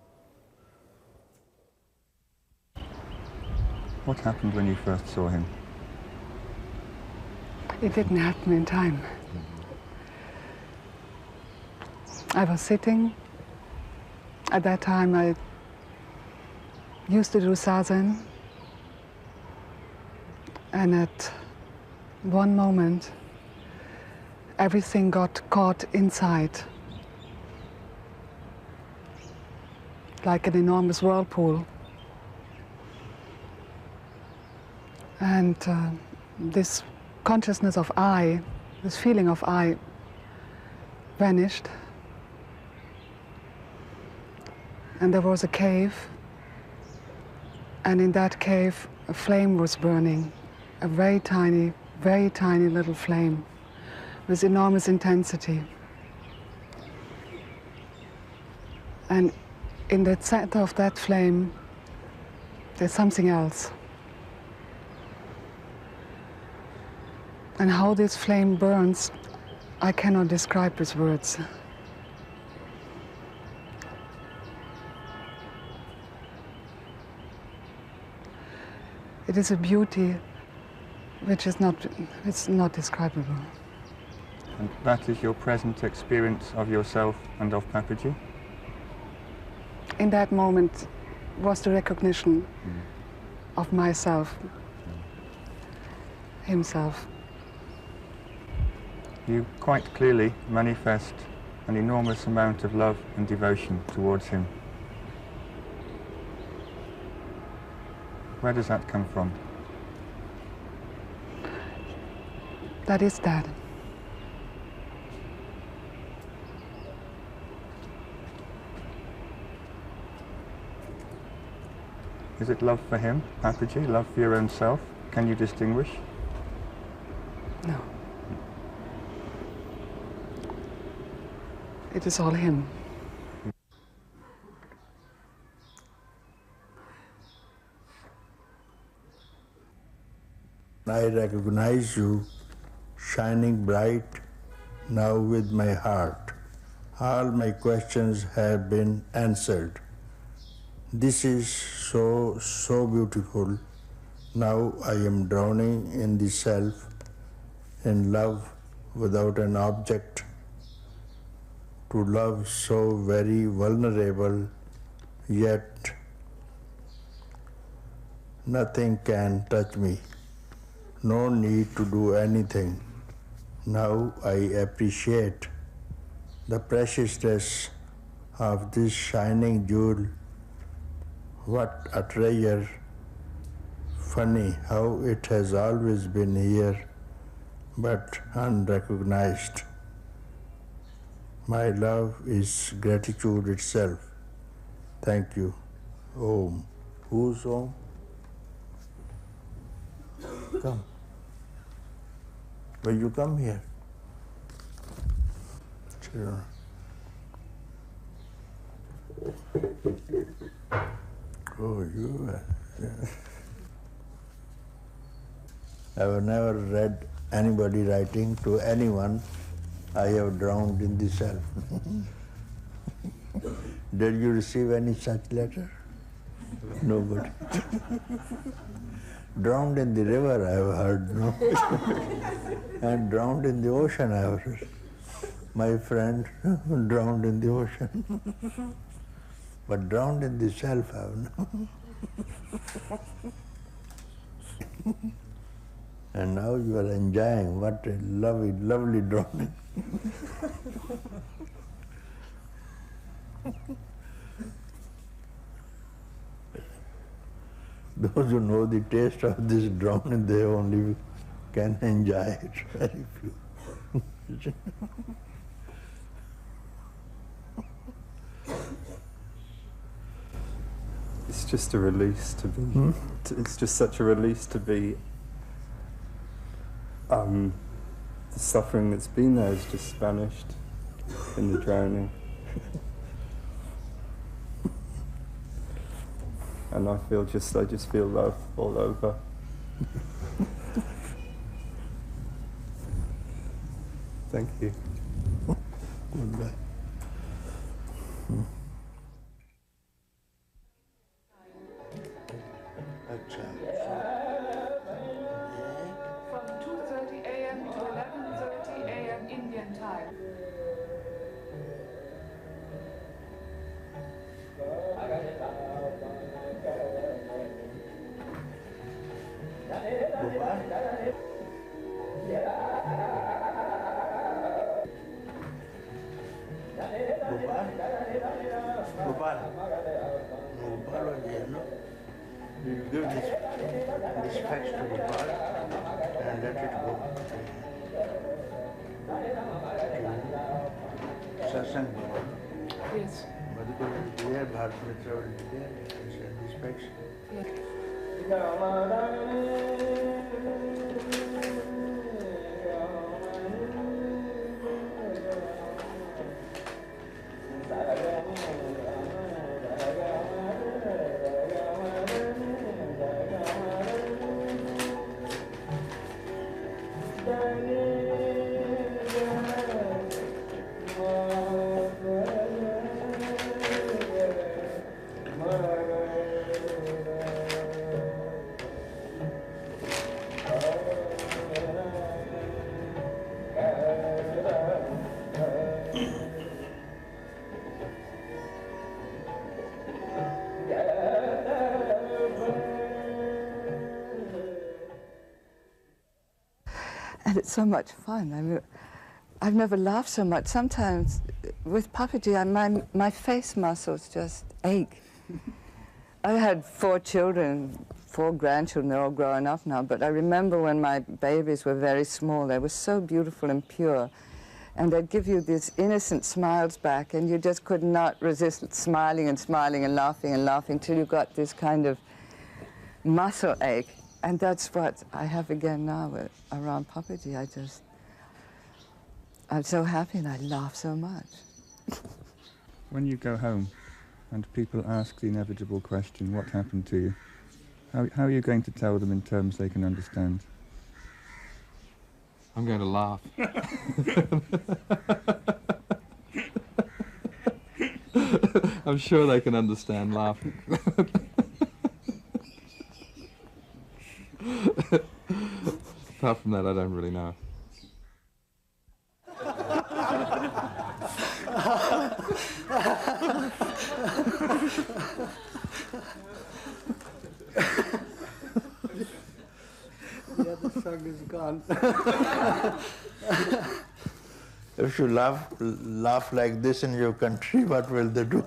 What happened when you first saw him? It didn't happen in time. I was sitting. At that time, I used to do satsang. And at one moment, everything got caught inside, like an enormous whirlpool. And this consciousness of I, this feeling of I, vanished. And there was a cave, and in that cave a flame was burning, a very tiny little flame with enormous intensity. And in the center of that flame there's something else. And how this flame burns, I cannot describe with words. It is a beauty which is not describable. And that is your present experience of yourself and of Papaji? In that moment was the recognition of myself, himself. You quite clearly manifest an enormous amount of love and devotion towards him. Where does that come from? That is that. Is it love for him, Papaji, love for your own self? Can you distinguish? No. It is all him. I recognize you shining bright now with my heart. All my questions have been answered. This is so, so beautiful. Now I am drowning in the self, in love without an object. To love so very vulnerable, yet nothing can touch me. No need to do anything. Now I appreciate the preciousness of this shining jewel. What a treasure. Funny how it has always been here, but unrecognized. My love is gratitude itself. Thank you. Om. Who's Om? Come. Will you come here? Sure. Oh, you are. Yeah. I have never read anybody writing to anyone, I have drowned in the self. Did you receive any such letter? Nobody. Drowned in the river, I have heard, no? And drowned in the ocean, I have heard. My friend drowned in the ocean. But drowned in the self, I have no. And now you are enjoying what a lovely, lovely drowning. Those who know the taste of this drowning, they only can enjoy it. Very few. It's just a release to be. It's just such a release to be. The suffering that's been there has just vanished in the drowning. And I just feel love all over. Thank you. Goodbye. From 2:30 a.m. to 11:30 a.m. Indian time. You give this fax to Gopal and let it go to Satsang Bhavan. Yes. Madhukar there, Bharat Mitra will be there, you can send this fax. And it's so much fun. I mean, I've never laughed so much. Sometimes with Papaji, my face muscles just ache. I had 4 children, 4 grandchildren, they're all grown up now, but I remember when my babies were very small, they were so beautiful and pure, and they'd give you these innocent smiles back, and you just could not resist smiling and smiling and laughing till you got this kind of muscle ache. And that's what I have again now around Papaji. I'm so happy and I laugh so much. When you go home and people ask the inevitable question, what happened to you? How are you going to tell them in terms they can understand? I'm going to laugh. I'm sure they can understand laughing. Apart from that, I don't really know. The other song is gone. If you laugh like this in your country, what will they do?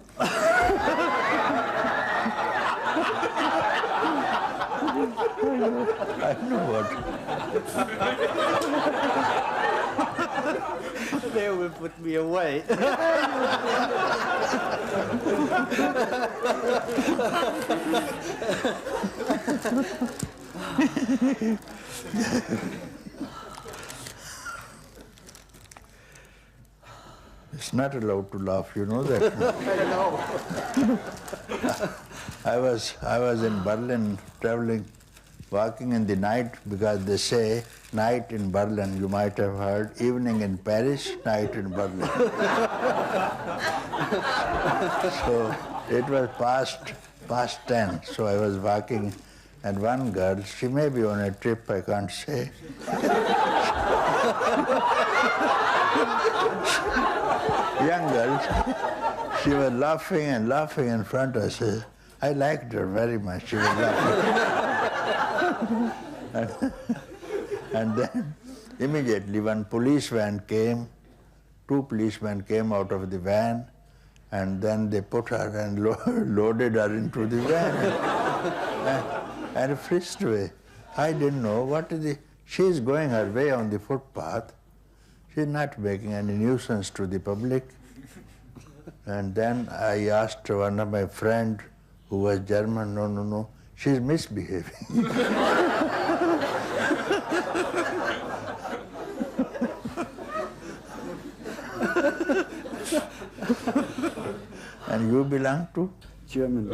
I know what. They will put me away. It's not allowed to laugh, you know that. I was in Berlin traveling, walking in the night, because they say night in Berlin, you might have heard, evening in Paris, night in Berlin. So it was past 10, so I was walking, and one girl, she may be on a trip, I can't say. Young girl, she was laughing and laughing in front of us. I liked her very much. She was laughing. And then immediately one police van came, 2 policemen came out of the van, and then they put her and loaded her into the van and frisked away. I didn't know what is the... She's going her way on the footpath. She's not making any nuisance to the public. And then I asked one of my friends who was German, no, she's misbehaving. And you belong to? German.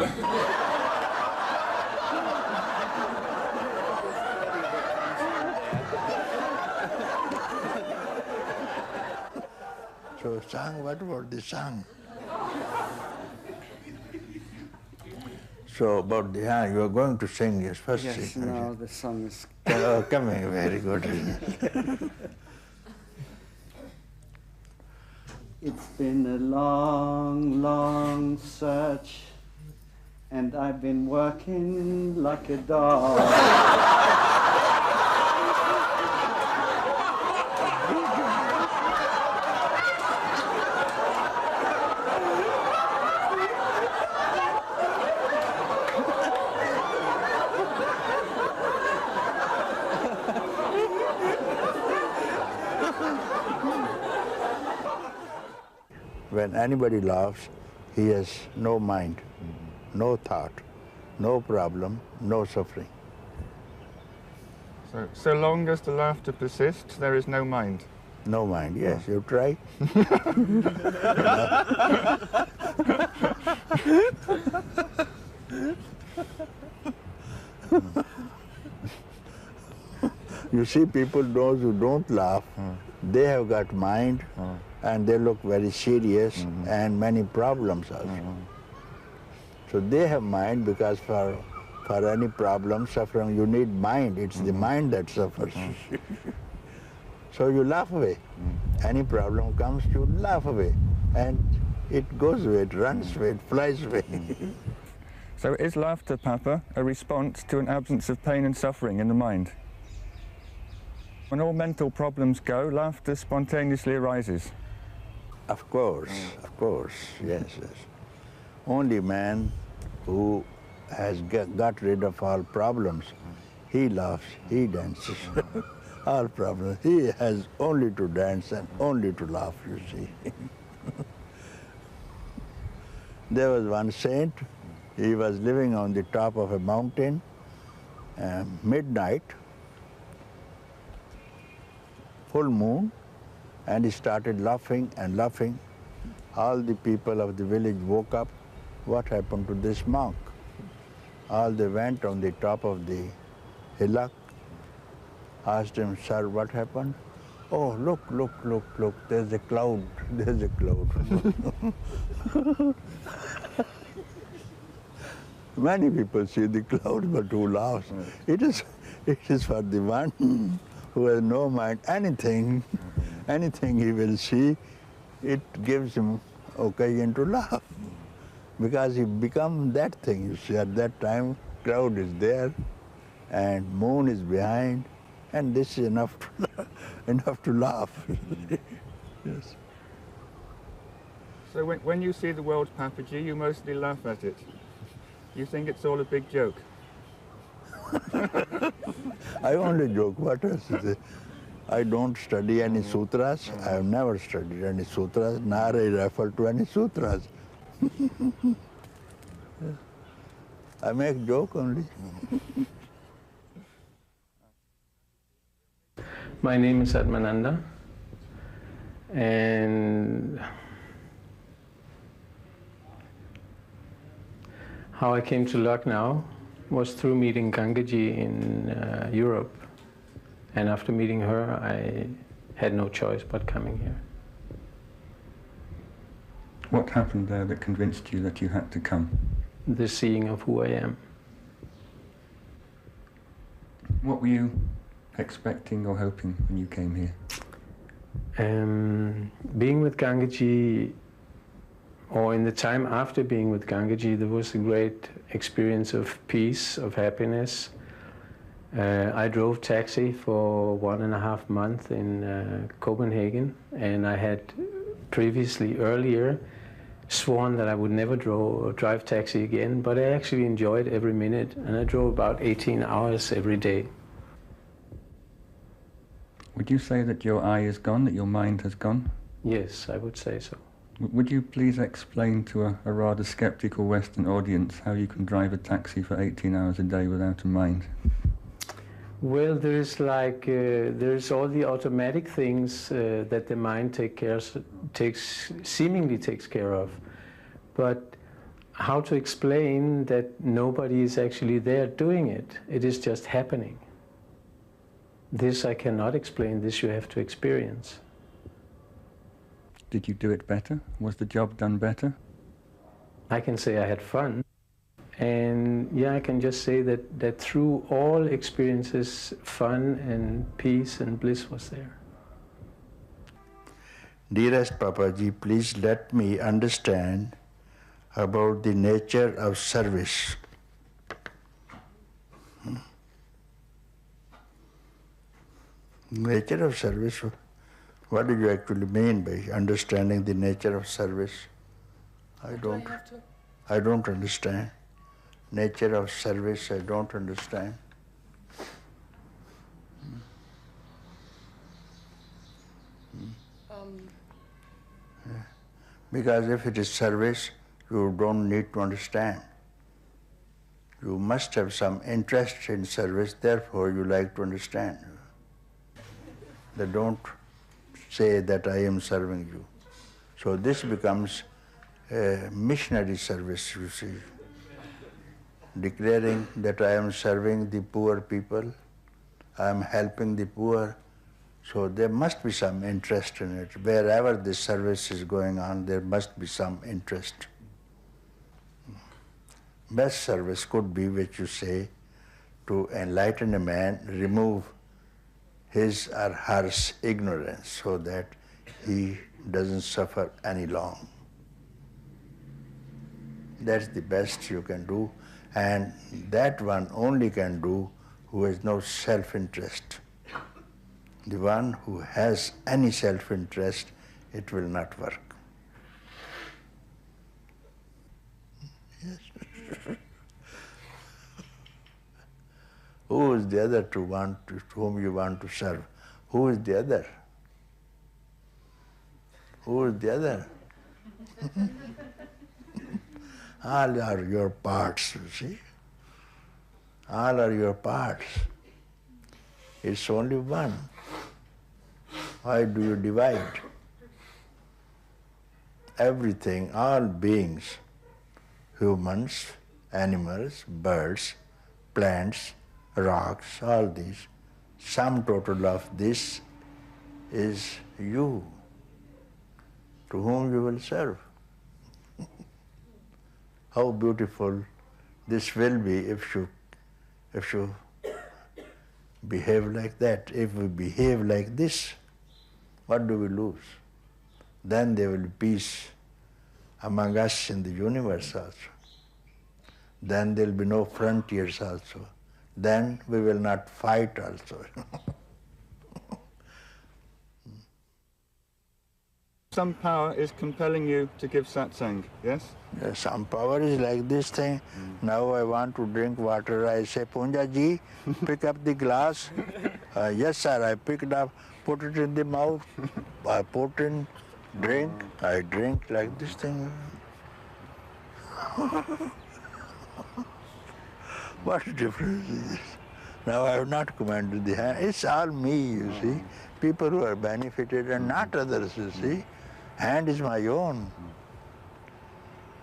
So song, what about the song? So about the, you are going to sing, yes, first yes, sing. now the song is... Coming, very good. It's been a long, long search, and I've been working like a dog. When anybody laughs, he has no mind, no thought, no problem, no suffering. So long as the laughter persists, there is no mind. No mind, yes, you try. You see, people, those who don't laugh, they have got mind, and they look very serious, and many problems also. So they have mind, because for any problem, suffering, you need mind. It's the mind that suffers. So you laugh away. Any problem comes, you laugh away. And it goes away, it runs away, it flies away. So is laughter, Papa, a response to an absence of pain and suffering in the mind? When all mental problems go, laughter spontaneously arises. Of course, yes. Only man who has got rid of all problems, he laughs, he dances. All problems, he has only to dance and only to laugh, you see. There was one saint, he was living on the top of a mountain, midnight, full moon, and he started laughing and laughing. All the people of the village woke up. What happened to this monk? All they went on the top of the hillock, asked him, sir, what happened? Oh, look, there's a cloud, there's a cloud. Many people see the cloud, but who laughs? It is for the one who has no mind. Anything he will see, it gives him occasion to laugh. Because he becomes that thing. You see, at that time, cloud is there, and moon is behind, and this is enough to laugh. Yes. So when you see the world, Papaji, you mostly laugh at it. You think it's all a big joke? I only joke. What else is it? I don't study any sutras. I have never studied any sutras, nor I refer to any sutras. I make joke only. My name is Atmananda, and how I came to Lucknow was through meeting Gangaji in Europe. And after meeting her, I had no choice but coming here. What happened there that convinced you that you had to come? The seeing of who I am. What were you expecting or hoping when you came here? Being with Gangaji, or in the time after being with Gangaji, there was a great experience of peace, of happiness. I drove taxi for 1.5 months in Copenhagen, and I had previously, earlier, sworn that I would never drive taxi again, but I actually enjoyed every minute, and I drove about 18 hours every day. Would you say that your eye is gone, that your mind has gone? Yes, I would say so. Would you please explain to a rather skeptical Western audience how you can drive a taxi for 18 hours a day without a mind? Well, there's all the automatic things that the mind seemingly takes care of. But how to explain that nobody is actually there doing it? It is just happening. This I cannot explain, this you have to experience. Did you do it better? Was the job done better? I can say I had fun. And yeah, I can just say that through all experiences, fun and peace and bliss was there. Dearest Papaji, please let me understand about the nature of service. Nature of service, what do you actually mean by understanding the nature of service? I don't understand. Nature of service, I don't understand. Because if it is service, you don't need to understand. You must have some interest in service, therefore you like to understand. They don't say that I am serving you. So this becomes a missionary service, you see. Declaring that I am serving the poor people, I am helping the poor, so there must be some interest in it. Wherever this service is going on, there must be some interest. Best service could be, which you say, to enlighten a man, remove his or her ignorance so that he doesn't suffer any long. That's the best you can do. And that one only can do who has no self-interest. The one who has any self-interest, it will not work. Yes. Who is the other to whom you want to serve? Who is the other? Who is the other? All are your parts, you see. All are your parts. It's only one. Why do you divide? Everything, all beings, humans, animals, birds, plants, rocks, all these, sum total of this is you, to whom you will serve. How beautiful This will be if you behave like that. If we behave like this, what do we lose? Then there will be peace among us in the universe also. Then there will be no frontiers also. Then we will not fight also. Some power is compelling you to give satsang, yes? Yes, some power is like this thing. Now I want to drink water. I say, Poonja ji, pick up the glass. Yes, sir, I picked up, put it in the mouth. I put in, drink. I drink like this thing. What difference is this? Now I have not commanded the hand. It's all me, you see. People who are benefited and not others, you see. Hand is my own.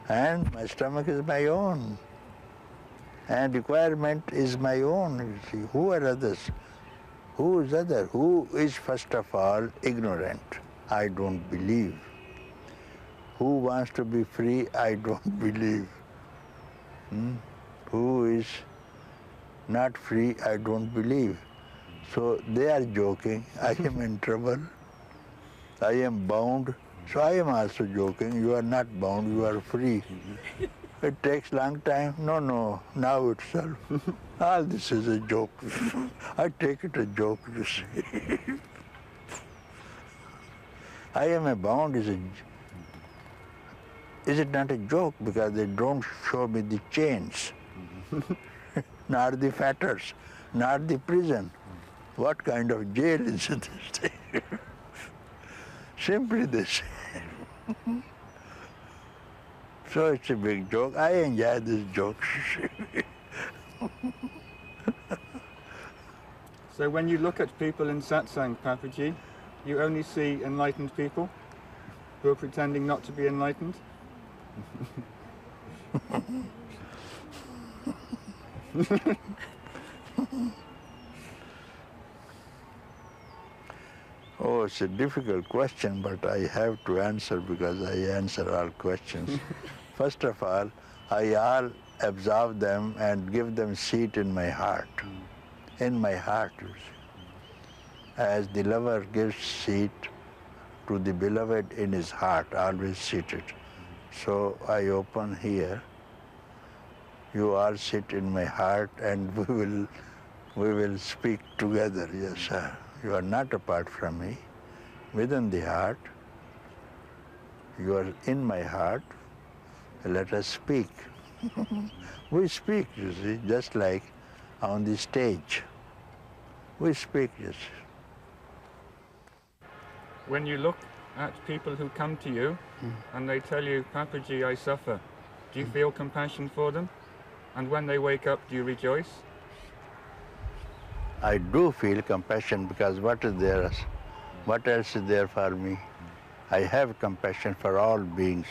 And my stomach is my own. And requirement is my own, you see. Who are others? Who is other? Who is first of all ignorant? I don't believe. Who wants to be free? I don't believe. Who is not free? I don't believe. So they are joking. I am in trouble. I am bound. So I am also joking. You are not bound, you are free. It takes long time. No, now itself. All this is a joke. I take it a joke, you see. I am a bound is it not a joke? Because they don't show me the chains, nor the fetters, nor the prison. What kind of jail is this thing? Simply this. So it's a big joke. I enjoy this joke. So when you look at people in satsang, Papaji, you only see enlightened people who are pretending not to be enlightened? Oh, it's a difficult question, but I have to answer because I answer all questions. First of all, I all absorb them and give them seat in my heart. In my heart, you see. As the lover gives seat to the beloved in his heart, always seated. So I open here. You all sit in my heart and we will speak together, yes, sir. You are not apart from me. Within the heart, you are in my heart. Let us speak. We speak, you see, just like on the stage. We speak, yes. When you look at people who come to you and they tell you, Papaji, I suffer, do you feel compassion for them? And when they wake up, do you rejoice? I do feel compassion because what else is there for me? I have compassion for all beings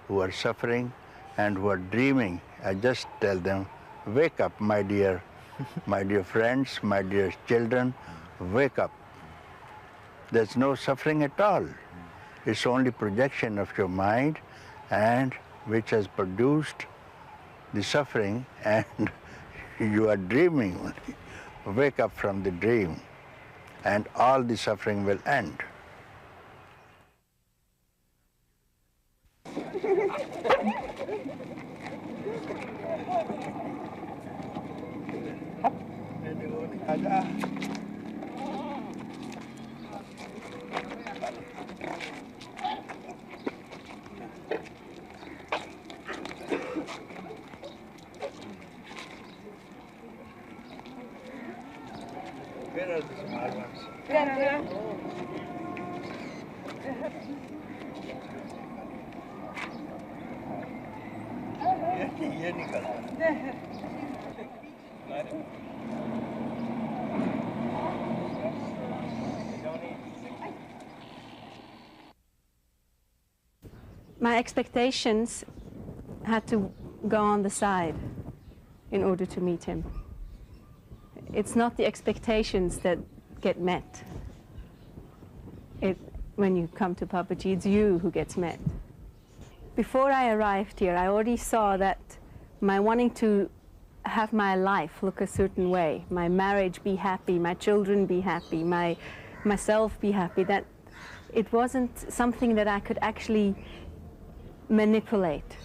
who are suffering and who are dreaming. I just tell them, wake up, my dear friends, my dear children, wake up. There's no suffering at all. It's only projection of your mind and which has produced the suffering, and you are dreaming only. Wake up from the dream and all the suffering will end. Where are the small ones? ये निकलता है। My expectations had to go on the side in order to meet him. It's not the expectations that get met. When you come to Papaji, it's you who gets met. Before I arrived here, I already saw that my wanting to have my life look a certain way, my marriage be happy, my children be happy, myself be happy, that it wasn't something that I could actually manipulate.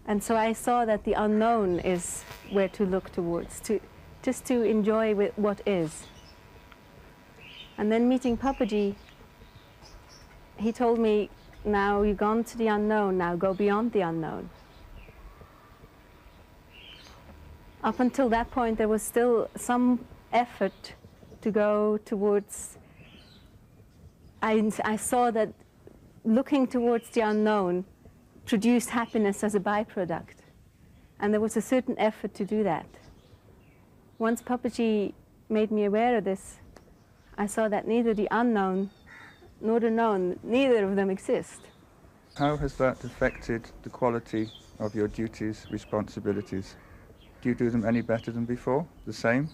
And so I saw that the unknown is where to look towards, just to enjoy what is. And then meeting Papaji, he told me, now you've gone to the unknown, now go beyond the unknown. Up until that point, there was still some effort to go towards. I saw that looking towards the unknown produced happiness as a byproduct. And there was a certain effort to do that. Once Papaji made me aware of this, I saw that neither the unknown nor the known, neither of them exist. How has that affected the quality of your duties, responsibilities? Do you do them any better than before? The same?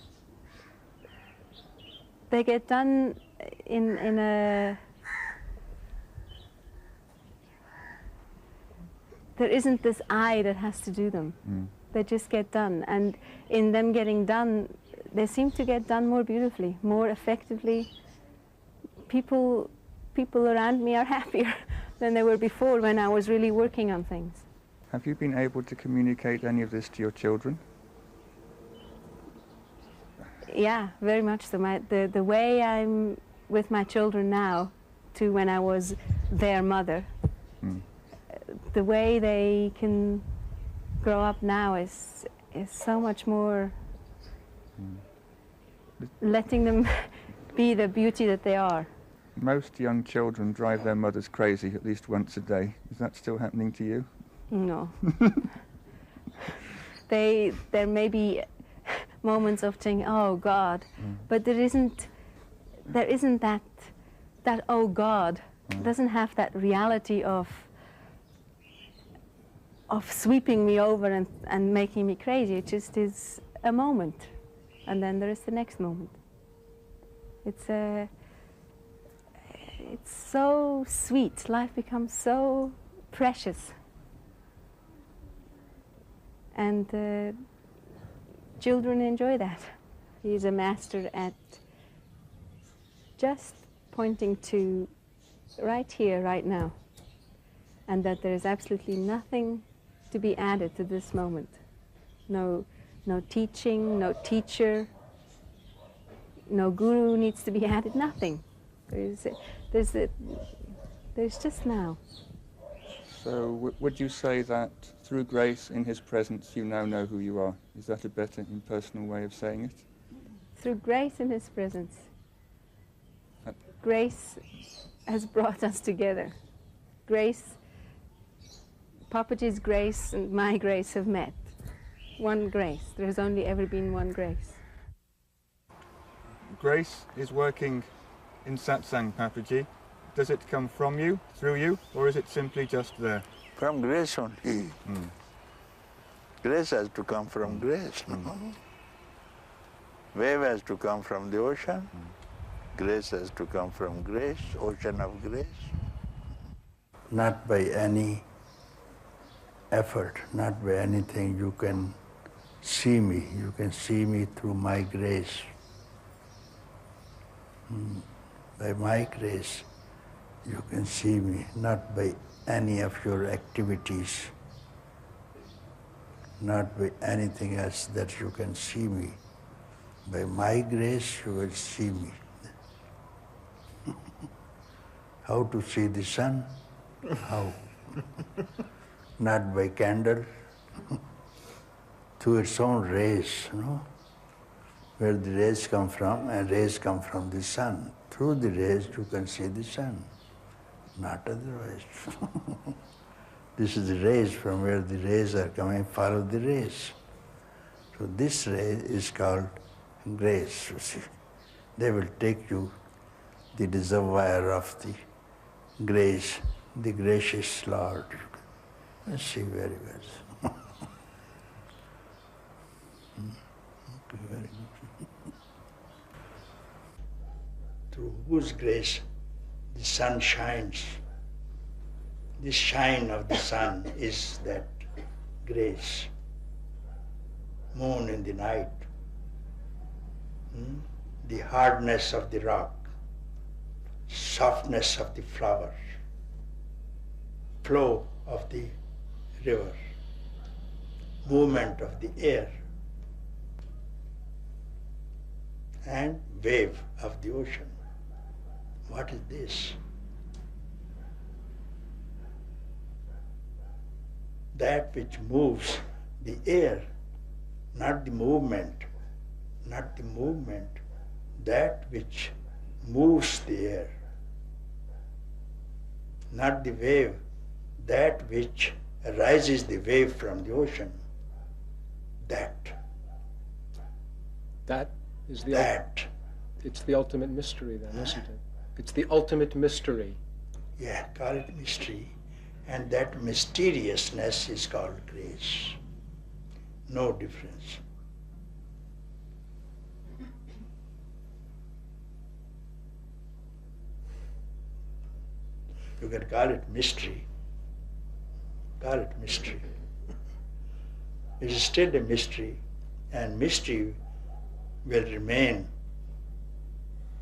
They get done in a... There isn't this I that has to do them. They just get done. And in them getting done, they seem to get done more beautifully, more effectively. People around me are happier than they were before when I was really working on things. Have you been able to communicate any of this to your children? Yeah, very much so. The way I'm with my children now to when I was their mother, the way they can grow up now is so much more letting them be the beauty that they are. Most young children drive their mothers crazy at least once a day. Is that still happening to you? No. There may be moments of saying, oh God, but there isn't that oh God, doesn't have that reality of sweeping me over and making me crazy. It just is a moment, and then there is the next moment. It's so sweet. Life becomes so precious. And children enjoy that. He's a master at just pointing to right here, right now, and that there is absolutely nothing to be added to this moment. No teaching, no teacher, no guru needs to be added, nothing. There's just now. So would you say that through grace in his presence you now know who you are? Is that a better impersonal way of saying it? Through grace in his presence. Grace has brought us together. Grace, Papaji's grace and my grace have met. One grace. There has only ever been one grace. Grace is working in satsang, Papaji. Does it come from you, through you, or is it simply just there? From grace only. Grace has to come from grace. No? Wave has to come from the ocean. Grace has to come from grace, ocean of grace. Not by any effort, not by anything you can see me. You can see me through my grace. By my grace, you can see me, not by any of your activities, not by anything else that you can see me. By my grace, you will see me. How to see the sun? How? Not by candle, through its own rays, where the rays come from, and rays come from the sun. Through the rays, you can see the sun, not otherwise. This is the rays, from where the rays are coming, follow the rays. So this ray is called grace, you see. They will take you the reservoir of the grace, the gracious Lord. You see very well. Okay, very good. Through whose grace the sun shines. The shine of the sun is that grace. Moon in the night, the hardness of the rock, softness of the flower, flow of the river, movement of the air, and wave of the ocean. What is this? That which moves the air, not the movement, that which moves the air, not the wave, that which rises the wave from the ocean. That is the that. It's the ultimate mystery then, isn't it? It's the ultimate mystery. Yeah, call it mystery. And that mysteriousness is called grace. No difference. You can call it mystery. Call it mystery. It is still a mystery, and mystery will remain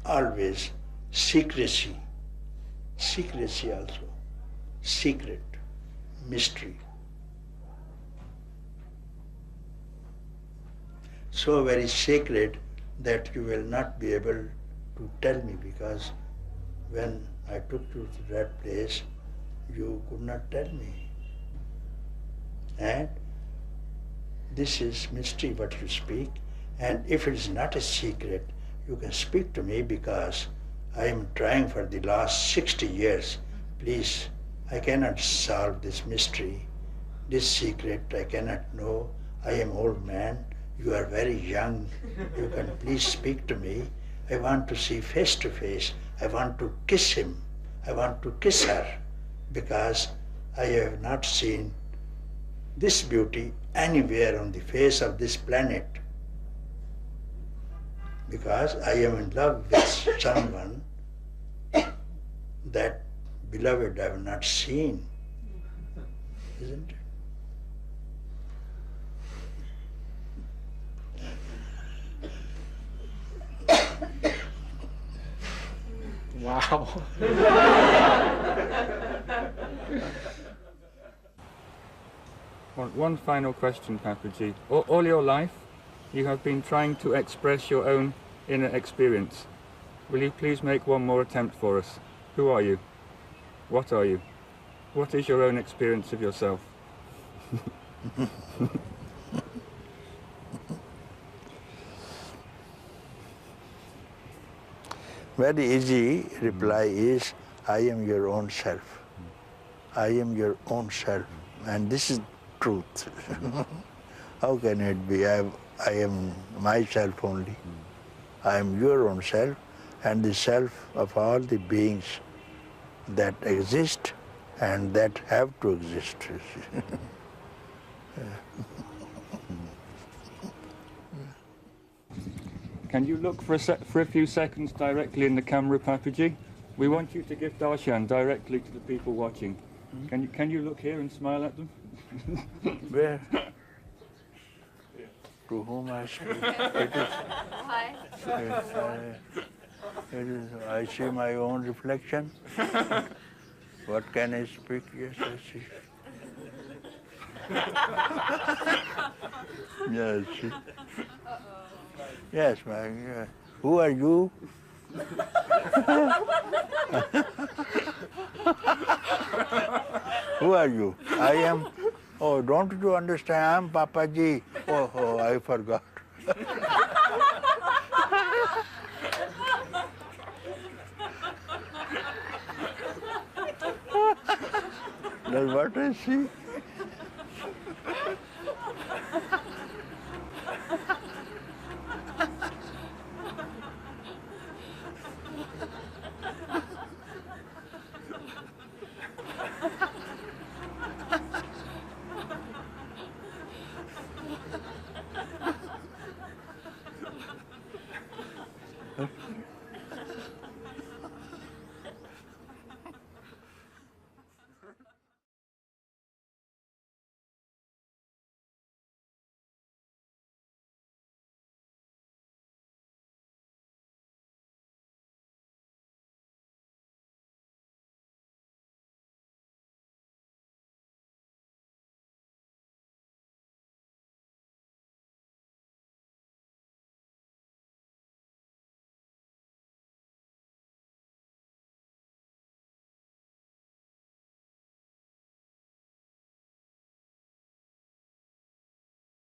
always secrecy. Secrecy also. Secret, mystery. So very sacred that you will not be able to tell me, because when I took you to that place, you could not tell me. And this is mystery what you speak, and if it is not a secret, you can speak to me, because I am trying for the last 60 years. Please, I cannot solve this mystery, this secret I cannot know. I am old man, you are very young, you can please speak to me. I want to see face to face, I want to kiss him, I want to kiss her, because I have not seen this beauty anywhere on the face of this planet. Because I am in love with someone that beloved I have not seen, isn't it? Wow. One final question, Papaji. All your life, you have been trying to express your own inner experience. Will you please make one more attempt for us? Who are you? What are you? What is your own experience of yourself? Very easy reply is, I am your own self. I am your own self. And this is truth. How can it be? I am myself only. I am your own self, and the self of all the beings that exist and that have to exist. Can you look for a few seconds directly in the camera, Papaji? We want you to give darshan directly to the people watching. Can you look here and smile at them? Where? To whom I speak? I see my own reflection. What can I speak? Yes, I see. Yes, see. Yes, who are you? Who are you? I am. Oh, don't you understand? I am Papaji. Oh, I forgot. That's what I see.